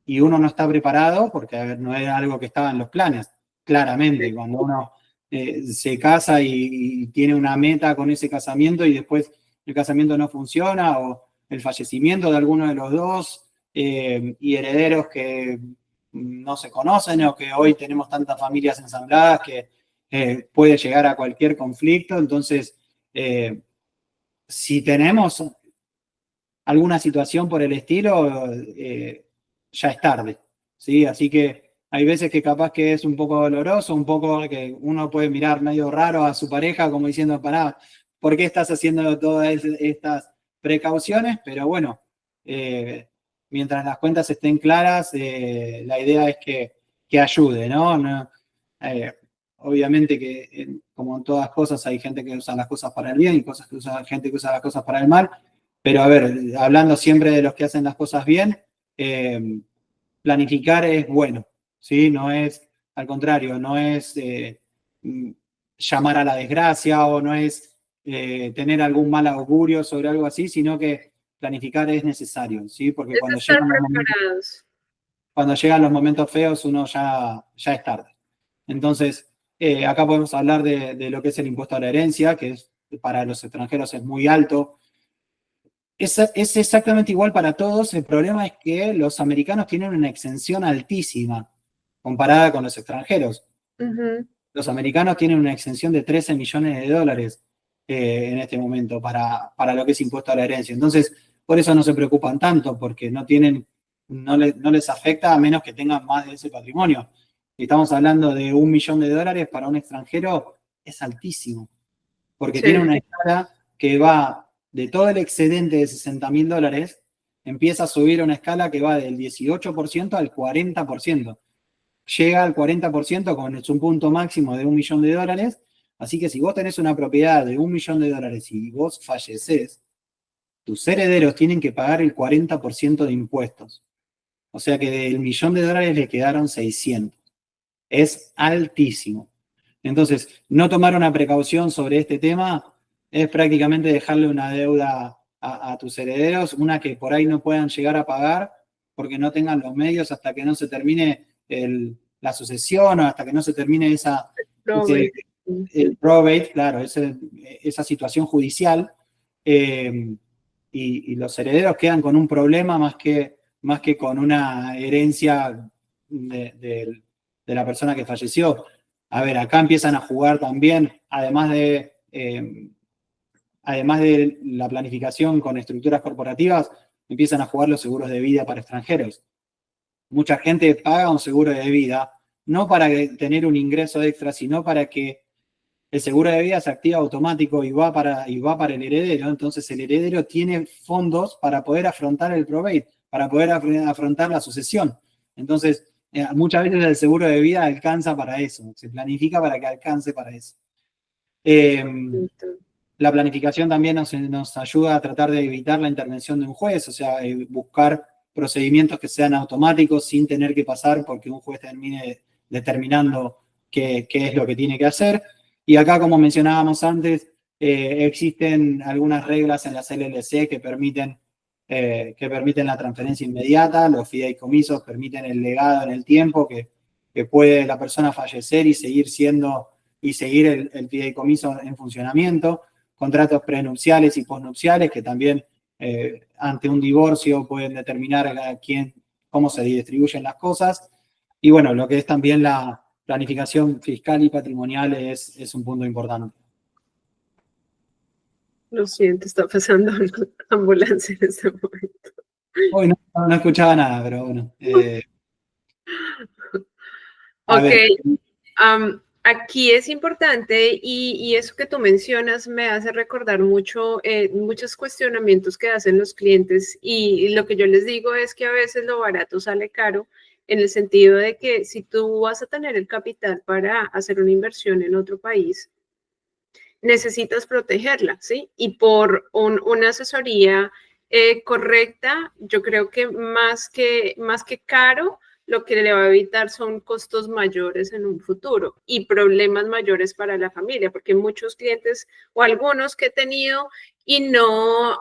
uno no está preparado porque, a ver, no era algo que estaba en los planes, claramente. Cuando uno se casa y tiene una meta con ese casamiento y después el casamiento no funciona o el fallecimiento de alguno de los dos y herederos que no se conocen o que hoy tenemos tantas familias ensambladas que puede llegar a cualquier conflicto. Entonces, si tenemos alguna situación por el estilo, ya es tarde, ¿sí? Así que hay veces que capaz que es un poco doloroso, un poco que uno puede mirar medio raro a su pareja como diciendo, pará, ¿por qué estás haciendo todas estas precauciones? Pero bueno, mientras las cuentas estén claras, la idea es que ayude, ¿no? Obviamente que como en todas cosas hay gente que usa las cosas para el bien y gente que usa las cosas para el mal. Pero a ver, hablando siempre de los que hacen las cosas bien, planificar es bueno, ¿sí? No es, al contrario, no es llamar a la desgracia o no es tener algún mal augurio sobre algo así, sino que planificar es necesario, ¿sí? Porque Es estar preparados. Cuando llegan los momentos feos uno ya es tarde. Entonces, acá podemos hablar de lo que es el impuesto a la herencia, que para los extranjeros es muy alto. Es exactamente igual para todos. El problema es que los americanos tienen una exención altísima comparada con los extranjeros. Los americanos tienen una exención de 13 millones de dólares en este momento para lo que es impuesto a la herencia. Entonces, por eso no se preocupan tanto, porque no les afecta a menos que tengan más de ese patrimonio. Si estamos hablando de $1 millón para un extranjero, es altísimo, porque Sí. tiene una escala que va de todo el excedente de $60.000, empieza a subir a una escala que va del 18% al 40%. Llega al 40% con un punto máximo de $1 millón. Así que si vos tenés una propiedad de $1 millón y vos fallecés, tus herederos tienen que pagar el 40% de impuestos. O sea que del $1 millón le quedaron 600. Es altísimo. Entonces, no tomar una precaución sobre este tema es prácticamente dejarle una deuda a tus herederos, una que por ahí no puedan llegar a pagar porque no tengan los medios hasta que no se termine la sucesión o hasta que no se termine el probate, claro, esa situación judicial, y los herederos quedan con un problema más que con una herencia de la persona que falleció. A ver, acá empiezan a jugar también, además de la planificación con estructuras corporativas, empiezan a jugar los seguros de vida para extranjeros. Mucha gente paga un seguro de vida, no para tener un ingreso extra, sino para que el seguro de vida se activa automático y va para el heredero. Entonces el heredero tiene fondos para poder afrontar el probate, para poder afrontar la sucesión. Entonces, muchas veces el seguro de vida alcanza para eso, se planifica para que alcance para eso. La planificación también nos ayuda a tratar de evitar la intervención de un juez, o sea, buscar procedimientos que sean automáticos sin tener que pasar porque un juez termine determinando qué es lo que tiene que hacer. Y acá, como mencionábamos antes, existen algunas reglas en las LLC que permiten la transferencia inmediata. Los fideicomisos permiten el legado en el tiempo, que puede la persona fallecer y seguir el fideicomiso en funcionamiento. Contratos prenupciales y posnupciales que también ante un divorcio pueden determinar cómo se distribuyen las cosas. Y bueno, lo que es también la planificación fiscal y patrimonial es un punto importante. Lo siento, está pasando una ambulancia en este momento. Hoy no escuchaba nada, pero bueno. Ok. Aquí es importante y eso que tú mencionas me hace recordar mucho muchos cuestionamientos que hacen los clientes y lo que yo les digo es que a veces lo barato sale caro en el sentido de que si tú vas a tener el capital para hacer una inversión en otro país, necesitas protegerla, ¿sí? Y por una asesoría correcta, yo creo que más que caro, lo que le va a evitar son costos mayores en un futuro y problemas mayores para la familia, porque muchos clientes o algunos que he tenido y no,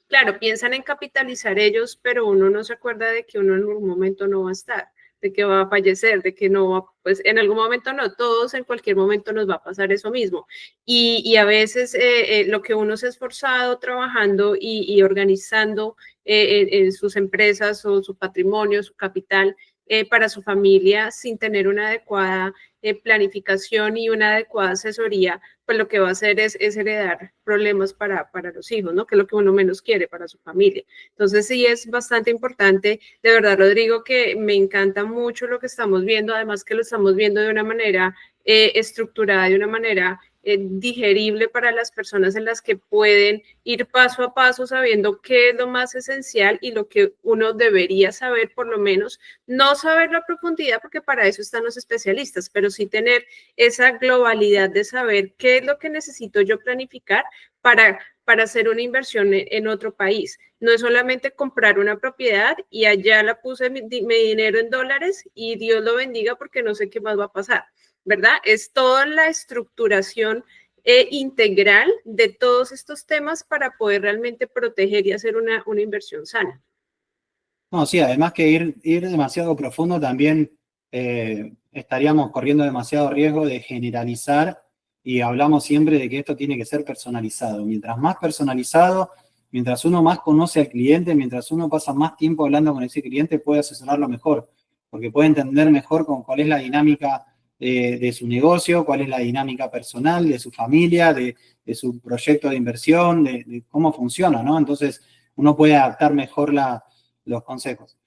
claro, piensan en capitalizar ellos, pero uno no se acuerda de que uno en algún momento no va a estar, de que va a fallecer, de que no va, pues en algún momento no, todos en cualquier momento nos va a pasar eso mismo. Y a veces lo que uno se ha esforzado trabajando y organizando en sus empresas o su patrimonio, su capital para su familia sin tener una adecuada planificación y una adecuada asesoría, pues lo que va a hacer es heredar problemas para los hijos, ¿no? Que es lo que uno menos quiere para su familia. Entonces sí es bastante importante, de verdad, Rodrigo, que me encanta mucho lo que estamos viendo, además que lo estamos viendo de una manera estructurada, de una manera digerible para las personas en las que pueden ir paso a paso sabiendo qué es lo más esencial y lo que uno debería saber por lo menos, no saber la profundidad porque para eso están los especialistas, pero sí tener esa globalidad de saber qué es lo que necesito yo planificar para hacer una inversión en otro país. No es solamente comprar una propiedad y allá la puse mi dinero en dólares y Dios lo bendiga porque no sé qué más va a pasar. ¿Verdad? Es toda la estructuración integral de todos estos temas para poder realmente proteger y hacer una inversión sana. No, sí, además que ir demasiado profundo también estaríamos corriendo demasiado riesgo de generalizar y hablamos siempre de que esto tiene que ser personalizado. Mientras más personalizado, mientras uno más conoce al cliente, mientras uno pasa más tiempo hablando con ese cliente, puede asesorarlo mejor, porque puede entender mejor cuál es la dinámica de su negocio, cuál es la dinámica personal, de su familia, de su proyecto de inversión, de cómo funciona, ¿no? Entonces, uno puede adaptar mejor los consejos.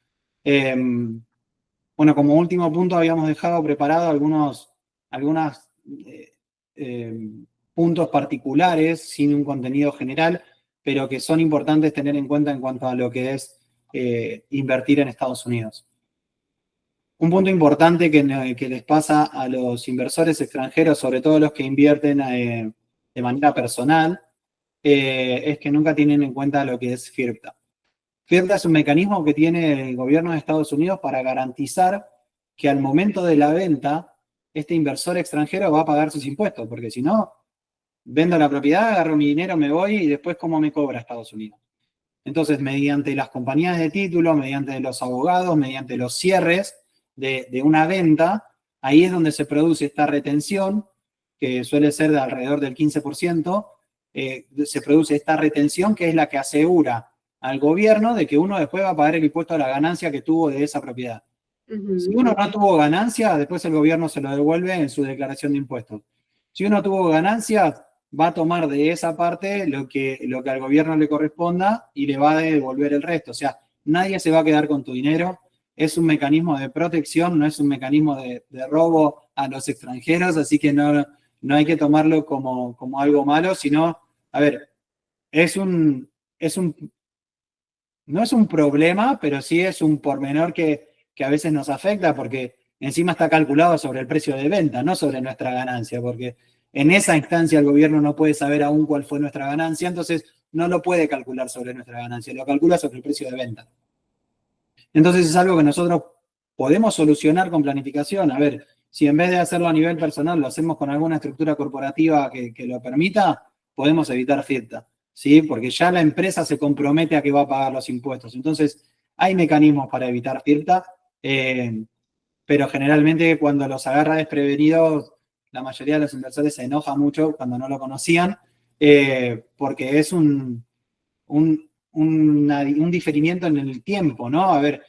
Bueno, como último punto habíamos dejado preparado algunos puntos particulares sin un contenido general, pero que son importantes tener en cuenta en cuanto a lo que es invertir en Estados Unidos. Un punto importante que les pasa a los inversores extranjeros, sobre todo los que invierten de manera personal, es que nunca tienen en cuenta lo que es FIRPTA. FIRPTA es un mecanismo que tiene el gobierno de Estados Unidos para garantizar que al momento de la venta, este inversor extranjero va a pagar sus impuestos, porque si no, vendo la propiedad, agarro mi dinero, me voy y después ¿cómo me cobra Estados Unidos? Entonces, mediante las compañías de título, mediante los abogados, mediante los cierres de una venta, ahí es donde se produce esta retención, que suele ser de alrededor del 15%, se produce esta retención que es la que asegura al gobierno de que uno después va a pagar el impuesto a la ganancia que tuvo de esa propiedad. Si uno no tuvo ganancia, después el gobierno se lo devuelve en su declaración de impuestos. Si uno tuvo ganancias, va a tomar de esa parte lo que al gobierno le corresponda y le va a devolver el resto. O sea, nadie se va a quedar con tu dinero. Es un mecanismo de protección, no es un mecanismo de robo a los extranjeros, así que no hay que tomarlo como algo malo, sino, a ver, no es un problema, pero sí es un pormenor que a veces nos afecta porque encima está calculado sobre el precio de venta, no sobre nuestra ganancia, porque en esa instancia el gobierno no puede saber aún cuál fue nuestra ganancia, entonces no lo puede calcular sobre nuestra ganancia, lo calcula sobre el precio de venta. Entonces es algo que nosotros podemos solucionar con planificación. A ver, si en vez de hacerlo a nivel personal lo hacemos con alguna estructura corporativa que lo permita, podemos evitar FIRPTA, ¿sí? Porque ya la empresa se compromete a que va a pagar los impuestos. Entonces, hay mecanismos para evitar FIRPTA, pero generalmente cuando los agarra desprevenidos, la mayoría de los inversores se enoja mucho cuando no lo conocían, porque es un diferimiento en el tiempo, ¿no? A ver,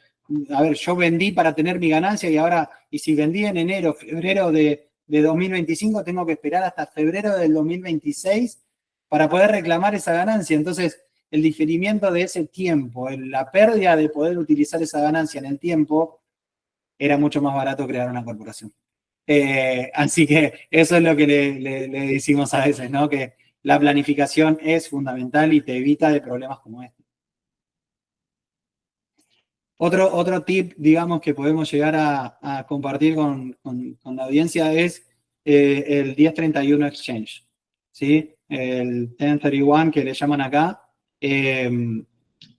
yo vendí para tener mi ganancia y si vendí en enero, febrero de 2025, tengo que esperar hasta febrero del 2026 para poder reclamar esa ganancia. Entonces, el diferimiento de ese tiempo, la pérdida de poder utilizar esa ganancia en el tiempo, era mucho más barato crear una corporación. Así que eso es lo que le decimos a veces, ¿no? Que la planificación es fundamental y te evita de problemas como este. Otro tip, digamos, que podemos llegar a compartir con la audiencia es el 1031 Exchange, ¿sí? El 1031 que le llaman acá,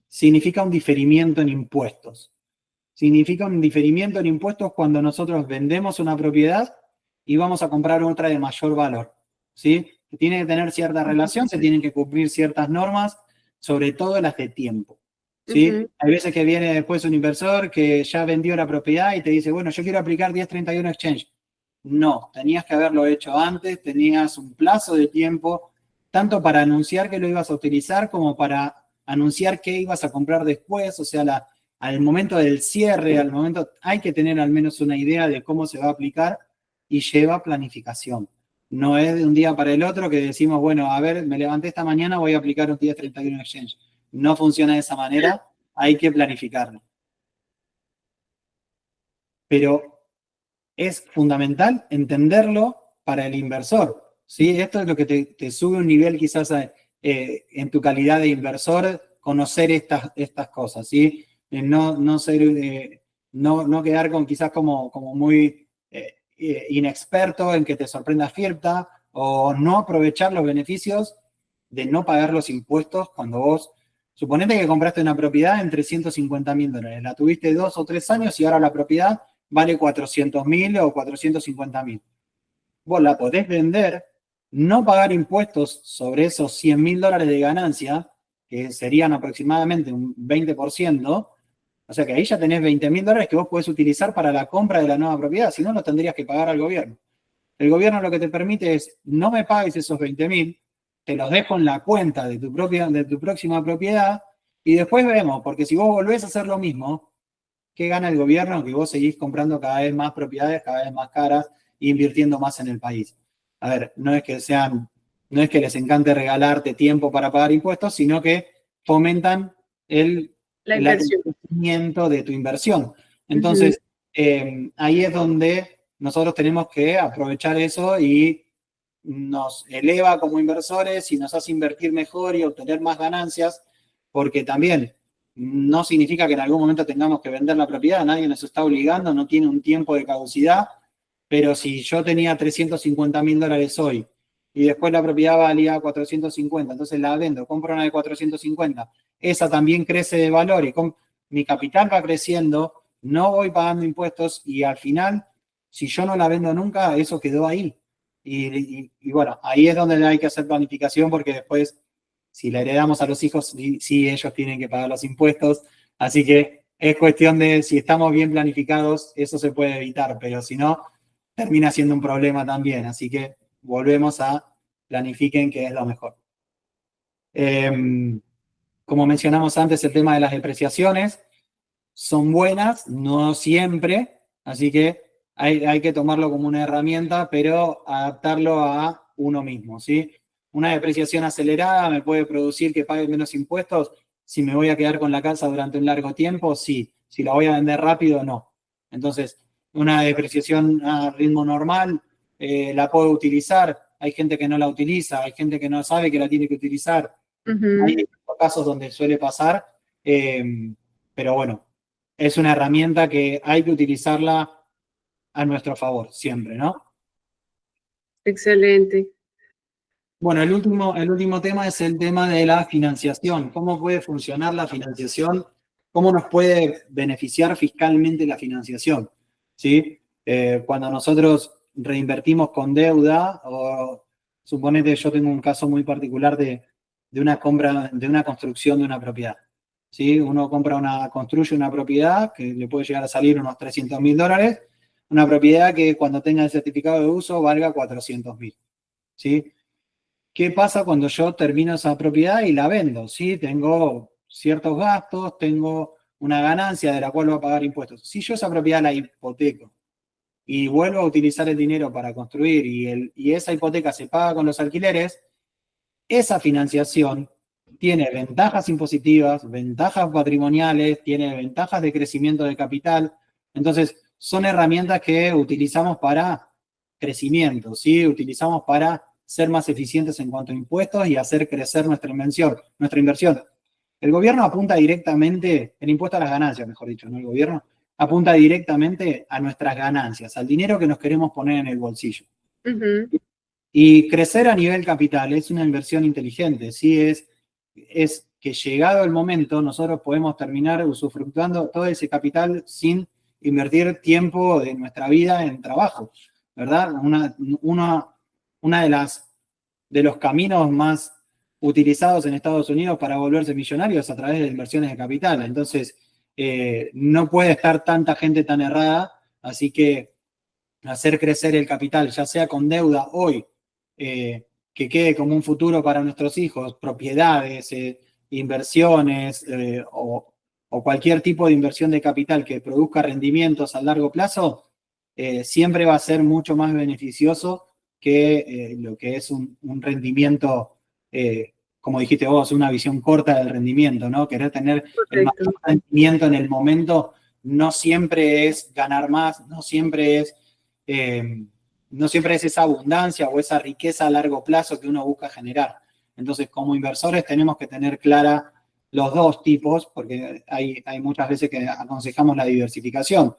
significa un diferimiento en impuestos. Significa un diferimiento en impuestos cuando nosotros vendemos una propiedad y vamos a comprar otra de mayor valor, ¿sí? Tiene que tener cierta relación, se tienen que cumplir ciertas normas, sobre todo las de tiempo, ¿sí? Hay veces que viene después un inversor que ya vendió la propiedad y te dice, bueno, yo quiero aplicar 1031 Exchange. No, tenías que haberlo hecho antes, tenías un plazo de tiempo, tanto para anunciar que lo ibas a utilizar como para anunciar qué ibas a comprar después, o sea, al momento del cierre, al momento, hay que tener al menos una idea de cómo se va a aplicar y lleva planificación. No es de un día para el otro que decimos, bueno, a ver, me levanté esta mañana, voy a aplicar un 1031 Exchange. No funciona de esa manera, hay que planificarlo. Pero es fundamental entenderlo para el inversor, ¿sí? Esto es lo que te sube un nivel quizás en tu calidad de inversor, conocer estas cosas, ¿sí? No quedar quizás como muy inexperto en que te sorprenda FIRPTA o no aprovechar los beneficios de no pagar los impuestos cuando vos, suponete que compraste una propiedad en $350.000, la tuviste 2 o 3 años y ahora la propiedad vale 400.000 o 450.000. Vos la podés vender, no pagar impuestos sobre esos $100.000 de ganancia, que serían aproximadamente un 20%, o sea que ahí ya tenés $20.000 que vos podés utilizar para la compra de la nueva propiedad, si no, lo tendrías que pagar al gobierno. El gobierno lo que te permite es, no me pagues esos 20.000, te los dejo en la cuenta de tu próxima propiedad y después vemos, porque si vos volvés a hacer lo mismo, ¿qué gana el gobierno? Que vos seguís comprando cada vez más propiedades, cada vez más caras e invirtiendo más en el país. A ver, no es que les encante regalarte tiempo para pagar impuestos, sino que fomentan el crecimiento de tu inversión. Entonces, ahí es donde nosotros tenemos que aprovechar eso y nos eleva como inversores y nos hace invertir mejor y obtener más ganancias, porque también no significa que en algún momento tengamos que vender la propiedad, nadie nos está obligando, no tiene un tiempo de caducidad, pero si yo tenía $350.000 hoy y después la propiedad valía 450, entonces la vendo, compro una de 450, esa también crece de valor y mi capital va creciendo, no voy pagando impuestos y al final, si yo no la vendo nunca, eso quedó ahí. Y bueno, ahí es donde hay que hacer planificación porque después, si la heredamos a los hijos, sí, ellos tienen que pagar los impuestos. Así que es cuestión de, si estamos bien planificados, eso se puede evitar, pero si no, termina siendo un problema también. Así que volvemos a planifiquen, que es lo mejor. Como mencionamos antes, el tema de las depreciaciones son buenas, no siempre, así que hay que tomarlo como una herramienta, pero adaptarlo a uno mismo, ¿sí? Una depreciación acelerada me puede producir que pague menos impuestos. Si me voy a quedar con la casa durante un largo tiempo, sí. Si la voy a vender rápido, no. Entonces, una depreciación a ritmo normal la puedo utilizar. Hay gente que no la utiliza, hay gente que no sabe que la tiene que utilizar. Hay casos donde suele pasar, pero bueno, es una herramienta que hay que utilizarla a nuestro favor, siempre, ¿no? Excelente. Bueno, el último tema es el tema de la financiación. ¿Cómo puede funcionar la financiación? ¿Cómo nos puede beneficiar fiscalmente la financiación? ¿Sí? Cuando nosotros reinvertimos con deuda, o suponete, yo tengo un caso muy particular de una compra, de una construcción de una propiedad. ¿Sí? Uno construye una propiedad que le puede llegar a salir unos $300.000, una propiedad que cuando tenga el certificado de uso valga $400.000. ¿Sí? ¿Qué pasa cuando yo termino esa propiedad y la vendo? ¿Sí? Tengo ciertos gastos, tengo una ganancia de la cual voy a pagar impuestos. Si yo esa propiedad la hipoteco y vuelvo a utilizar el dinero para construir y esa hipoteca se paga con los alquileres, esa financiación tiene ventajas impositivas, ventajas patrimoniales, tiene ventajas de crecimiento de capital. Entonces, son herramientas que utilizamos para crecimiento, ¿sí? Utilizamos para ser más eficientes en cuanto a impuestos y hacer crecer nuestra inversión. El gobierno apunta directamente, el impuesto a las ganancias, mejor dicho, ¿no? El gobierno apunta directamente a nuestras ganancias, al dinero que nos queremos poner en el bolsillo. Uh-huh. Y crecer a nivel capital es una inversión inteligente, ¿sí? Es que llegado el momento nosotros podemos terminar usufructuando todo ese capital sin invertir tiempo de nuestra vida en trabajo, ¿verdad? Una de los caminos más utilizados en Estados Unidos para volverse millonarios es a través de inversiones de capital. Entonces, no puede estar tanta gente tan errada, así que hacer crecer el capital, ya sea con deuda hoy, que quede como un futuro para nuestros hijos, propiedades, inversiones o cualquier tipo de inversión de capital que produzca rendimientos a largo plazo, siempre va a ser mucho más beneficioso que lo que es un rendimiento, como dijiste vos, una visión corta del rendimiento, ¿no? Querer tener el mayor rendimiento en el momento no siempre es ganar más, no siempre es esa abundancia o esa riqueza a largo plazo que uno busca generar. Entonces, como inversores tenemos que tener clara los dos tipos, porque hay muchas veces que aconsejamos la diversificación.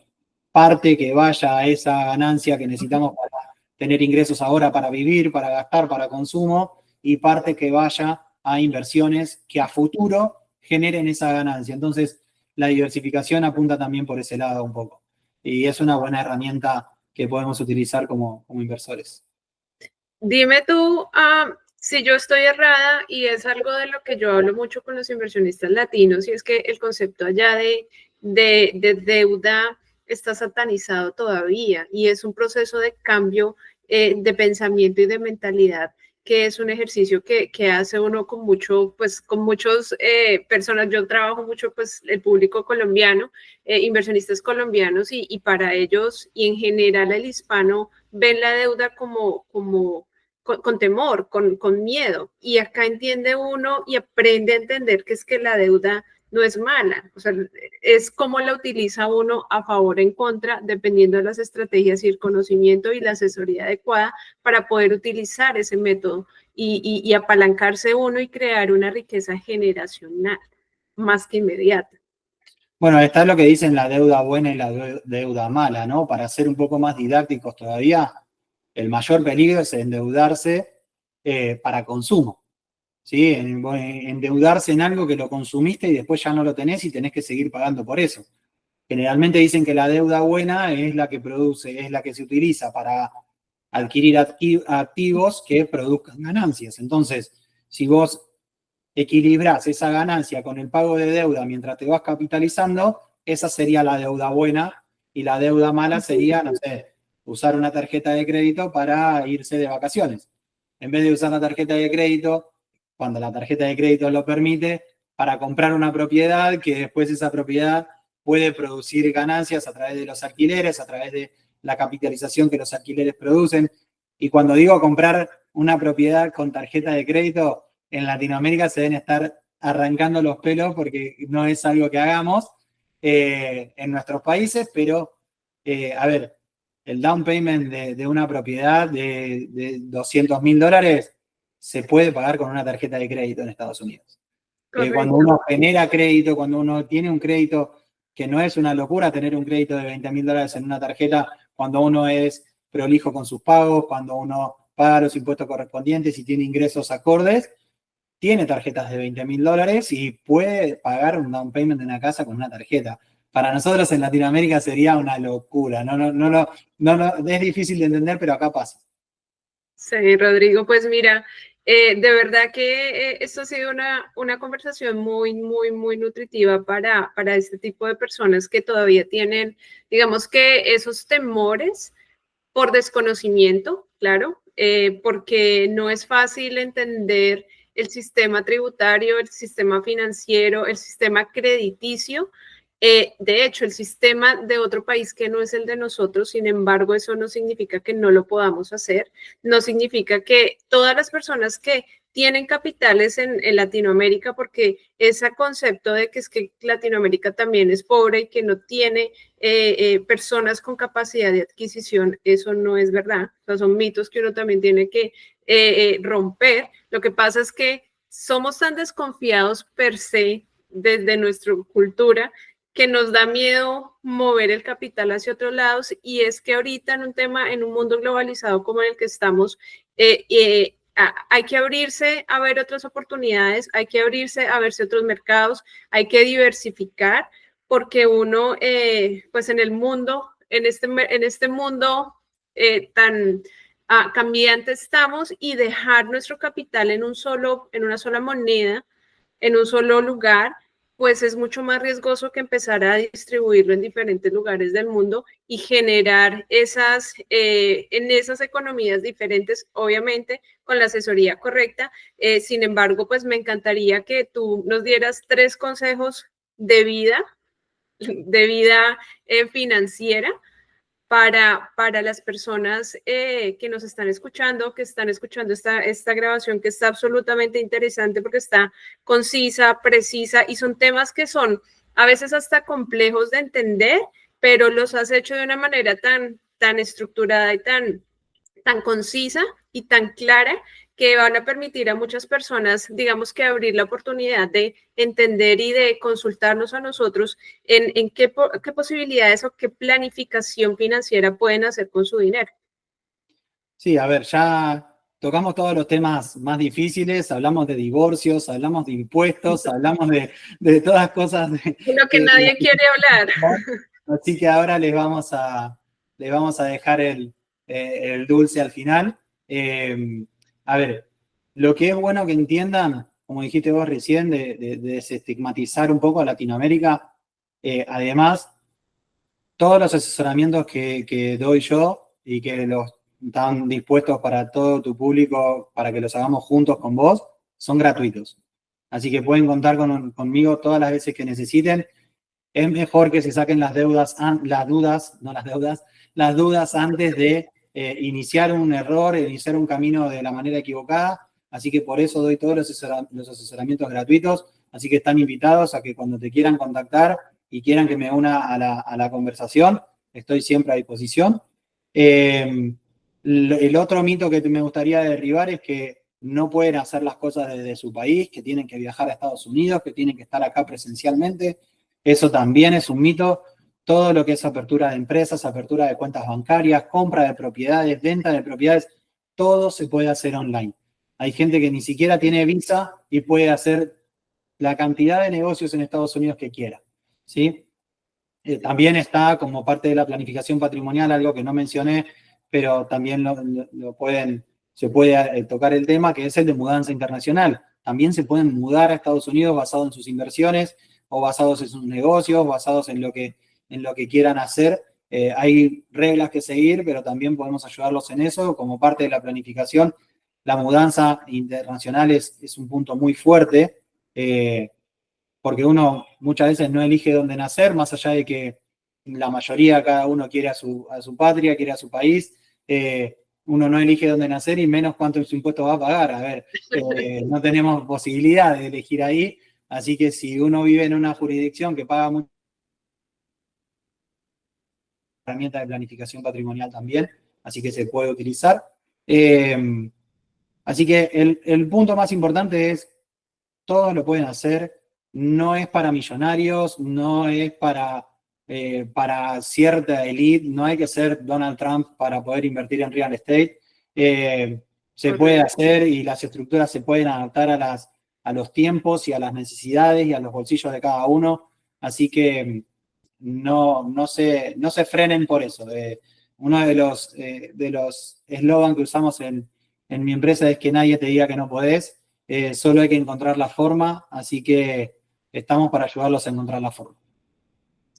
Parte que vaya a esa ganancia que necesitamos para tener ingresos ahora para vivir, para gastar, para consumo, y parte que vaya a inversiones que a futuro generen esa ganancia. Entonces, la diversificación apunta también por ese lado un poco. Y es una buena herramienta que podemos utilizar como inversores. Dime tú si yo estoy errada, y es algo de lo que yo hablo mucho con los inversionistas latinos, y es que el concepto allá de deuda está satanizado todavía, y es un proceso de cambio de pensamiento y de mentalidad, que es un ejercicio que hace uno con mucho, pues con muchas personas. Yo trabajo mucho, pues el público colombiano, inversionistas colombianos, y para ellos y en general el hispano ven la deuda con temor, con miedo, y acá entiende uno y aprende a entender que es que la deuda no es mala, o sea, es cómo la utiliza uno a favor o en contra, dependiendo de las estrategias y el conocimiento y la asesoría adecuada para poder utilizar ese método y apalancarse uno y crear una riqueza generacional más que inmediata. Bueno, está lo que dicen la deuda buena y la deuda mala, ¿no? Para ser un poco más didácticos todavía, el mayor peligro es endeudarse para consumo, ¿sí? Endeudarse en algo que lo consumiste y después ya no lo tenés y tenés que seguir pagando por eso. Generalmente dicen que la deuda buena es la que produce, es la que se utiliza para adquirir activos que produzcan ganancias. Entonces, si vos equilibrás esa ganancia con el pago de deuda mientras te vas capitalizando, esa sería la deuda buena, y la deuda mala sería, no sé, usar una tarjeta de crédito para irse de vacaciones. En vez de usar la tarjeta de crédito, cuando la tarjeta de crédito lo permite, para comprar una propiedad que después esa propiedad puede producir ganancias a través de los alquileres, a través de la capitalización que los alquileres producen. Y cuando digo comprar una propiedad con tarjeta de crédito, en Latinoamérica se deben estar arrancando los pelos porque no es algo que hagamos en nuestros países, pero a ver, el down payment de una propiedad de $200.000 se puede pagar con una tarjeta de crédito en Estados Unidos. Cuando uno genera crédito, cuando uno tiene un crédito, que no es una locura tener un crédito de $20.000 en una tarjeta, cuando uno es prolijo con sus pagos, cuando uno paga los impuestos correspondientes y tiene ingresos acordes, tiene tarjetas de $20.000 y puede pagar un down payment de una casa con una tarjeta. Para nosotros en Latinoamérica sería una locura. No, es difícil de entender, pero acá pasa. Sí, Rodrigo, pues mira, de verdad que esto ha sido una conversación muy, muy, muy nutritiva para este tipo de personas que todavía tienen, digamos que esos temores por desconocimiento, claro, porque no es fácil entender el sistema tributario, el sistema financiero, el sistema crediticio. De hecho, el sistema de otro país que no es el de nosotros. Sin embargo, eso no significa que no lo podamos hacer, no significa que todas las personas que tienen capitales en Latinoamérica, porque ese concepto de que es que Latinoamérica también es pobre y que no tiene personas con capacidad de adquisición, eso no es verdad. O sea, son mitos que uno también tiene que romper. Lo que pasa es que somos tan desconfiados per se desde nuestra cultura que nos da miedo mover el capital hacia otros lados, y es que ahorita en un mundo globalizado como en el que estamos, hay que abrirse a ver otras oportunidades, hay que abrirse a verse otros mercados, hay que diversificar, porque uno, pues en el mundo, en este mundo tan cambiante estamos, y dejar nuestro capital en una sola moneda, en un solo lugar, pues es mucho más riesgoso que empezar a distribuirlo en diferentes lugares del mundo y generar en esas economías diferentes, obviamente con la asesoría correcta. Sin embargo, pues me encantaría que tú nos dieras 3 consejos de vida financiera para las personas que nos están escuchando, esta grabación, que está absolutamente interesante porque está concisa, precisa, y son temas que son a veces hasta complejos de entender, pero los has hecho de una manera tan estructurada y tan concisa y tan clara, que van a permitir a muchas personas, digamos, que abrir la oportunidad de entender y de consultarnos a nosotros en qué posibilidades o qué planificación financiera pueden hacer con su dinero. Sí, a ver, ya tocamos todos los temas más difíciles, hablamos de divorcios, hablamos de impuestos, hablamos de todas cosas. De lo que nadie quiere hablar. Así que ahora les vamos a dejar el dulce al final. A ver, lo que es bueno que entiendan, como dijiste vos recién, de desestigmatizar un poco a Latinoamérica. Además, todos los asesoramientos que doy yo y que los están dispuestos para todo tu público, para que los hagamos juntos con vos, son gratuitos. Así que pueden contar conmigo todas las veces que necesiten. Es mejor que se saquen las dudas antes de iniciar un error, iniciar un camino de la manera equivocada. Así que por eso doy todos los asesoramientos gratuitos. Así que están invitados a que cuando te quieran contactar y quieran que me una a la conversación, estoy siempre a disposición. El otro mito que me gustaría derribar es que no pueden hacer las cosas desde su país, que tienen que viajar a Estados Unidos, que tienen que estar acá presencialmente. Eso también es un mito. Todo lo que es apertura de empresas, apertura de cuentas bancarias, compra de propiedades, venta de propiedades, todo se puede hacer online. Hay gente que ni siquiera tiene visa y puede hacer la cantidad de negocios en Estados Unidos que quiera, ¿sí? También está como parte de la planificación patrimonial, algo que no mencioné, pero también se puede tocar el tema, que es el de mudanza internacional. También se pueden mudar a Estados Unidos basado en sus inversiones o basados en sus negocios, basados en lo que quieran hacer. Hay reglas que seguir, pero también podemos ayudarlos en eso como parte de la planificación. La mudanza internacional es un punto muy fuerte, porque uno muchas veces no elige dónde nacer, más allá de que la mayoría, cada uno quiere a su patria, quiere a su país. Uno no elige dónde nacer y menos cuántos impuestos va a pagar. A ver, no tenemos posibilidad de elegir ahí, así que si uno vive en una jurisdicción que paga mucho, herramienta de planificación patrimonial también, así que se puede utilizar. Así que el punto más importante es, todos lo pueden hacer, no es para millonarios, no es para cierta elite, no hay que ser Donald Trump para poder invertir en real estate. Se puede hacer y las estructuras se pueden adaptar a los tiempos y a las necesidades y a los bolsillos de cada uno, así que no se frenen por eso. Uno de los eslogan que usamos en mi empresa es que nadie te diga que no podés, solo hay que encontrar la forma, así que estamos para ayudarlos a encontrar la forma.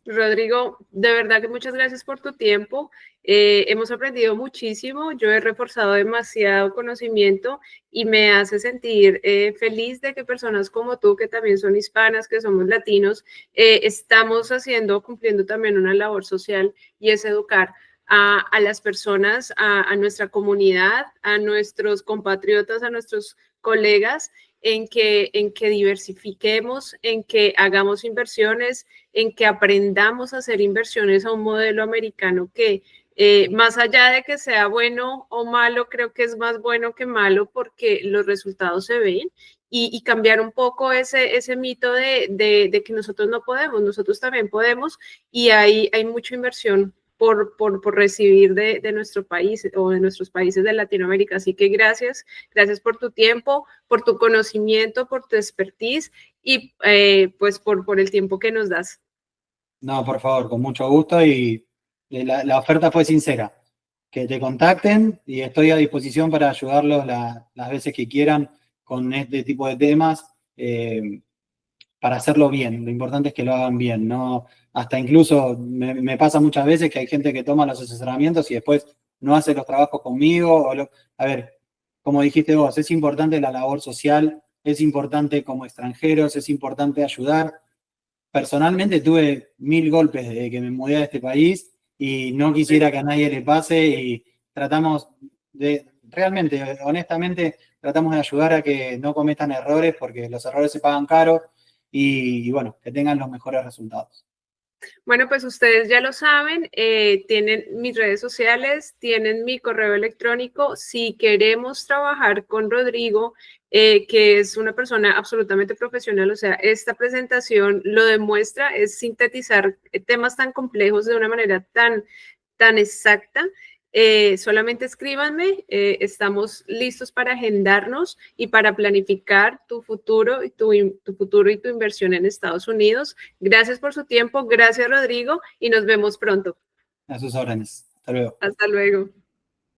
Rodrigo, de verdad que muchas gracias por tu tiempo. Hemos aprendido muchísimo, yo he reforzado demasiado conocimiento y me hace sentir feliz de que personas como tú, que también son hispanas, que somos latinos, estamos cumpliendo también una labor social, y es educar a las personas, a nuestra comunidad, a nuestros compatriotas, a nuestros colegas, en que diversifiquemos, en que hagamos inversiones, en que aprendamos a hacer inversiones a un modelo americano que, más allá de que sea bueno o malo, creo que es más bueno que malo porque los resultados se ven. Y cambiar un poco ese mito de que nosotros no podemos, nosotros también podemos, y hay mucha inversión por recibir de nuestro país o de nuestros países de Latinoamérica. Así que gracias por tu tiempo, por tu conocimiento, por tu expertise y pues por el tiempo que nos das. No, por favor, con mucho gusto, y la oferta fue sincera. Que te contacten y estoy a disposición para ayudarlos las veces que quieran con este tipo de temas, para hacerlo bien. Lo importante es que lo hagan bien, ¿no? Hasta incluso me pasa muchas veces que hay gente que toma los asesoramientos y después no hace los trabajos conmigo. A ver, como dijiste vos, es importante la labor social, es importante como extranjeros, es importante ayudar. Personalmente tuve 1000 golpes desde que me mudé a este país y no quisiera que a nadie le pase, y tratamos realmente, honestamente, tratamos de ayudar a que no cometan errores, porque los errores se pagan caro, y bueno, que tengan los mejores resultados. Bueno, pues ustedes ya lo saben, tienen mis redes sociales, tienen mi correo electrónico. Si queremos trabajar con Rodrigo, que es una persona absolutamente profesional, o sea, esta presentación lo demuestra, es sintetizar temas tan complejos de una manera tan exacta. Solamente escríbanme, estamos listos para agendarnos y para planificar tu futuro y tu inversión en Estados Unidos. Gracias por su tiempo, gracias Rodrigo, y nos vemos pronto. A sus órdenes. Hasta luego. Hasta luego.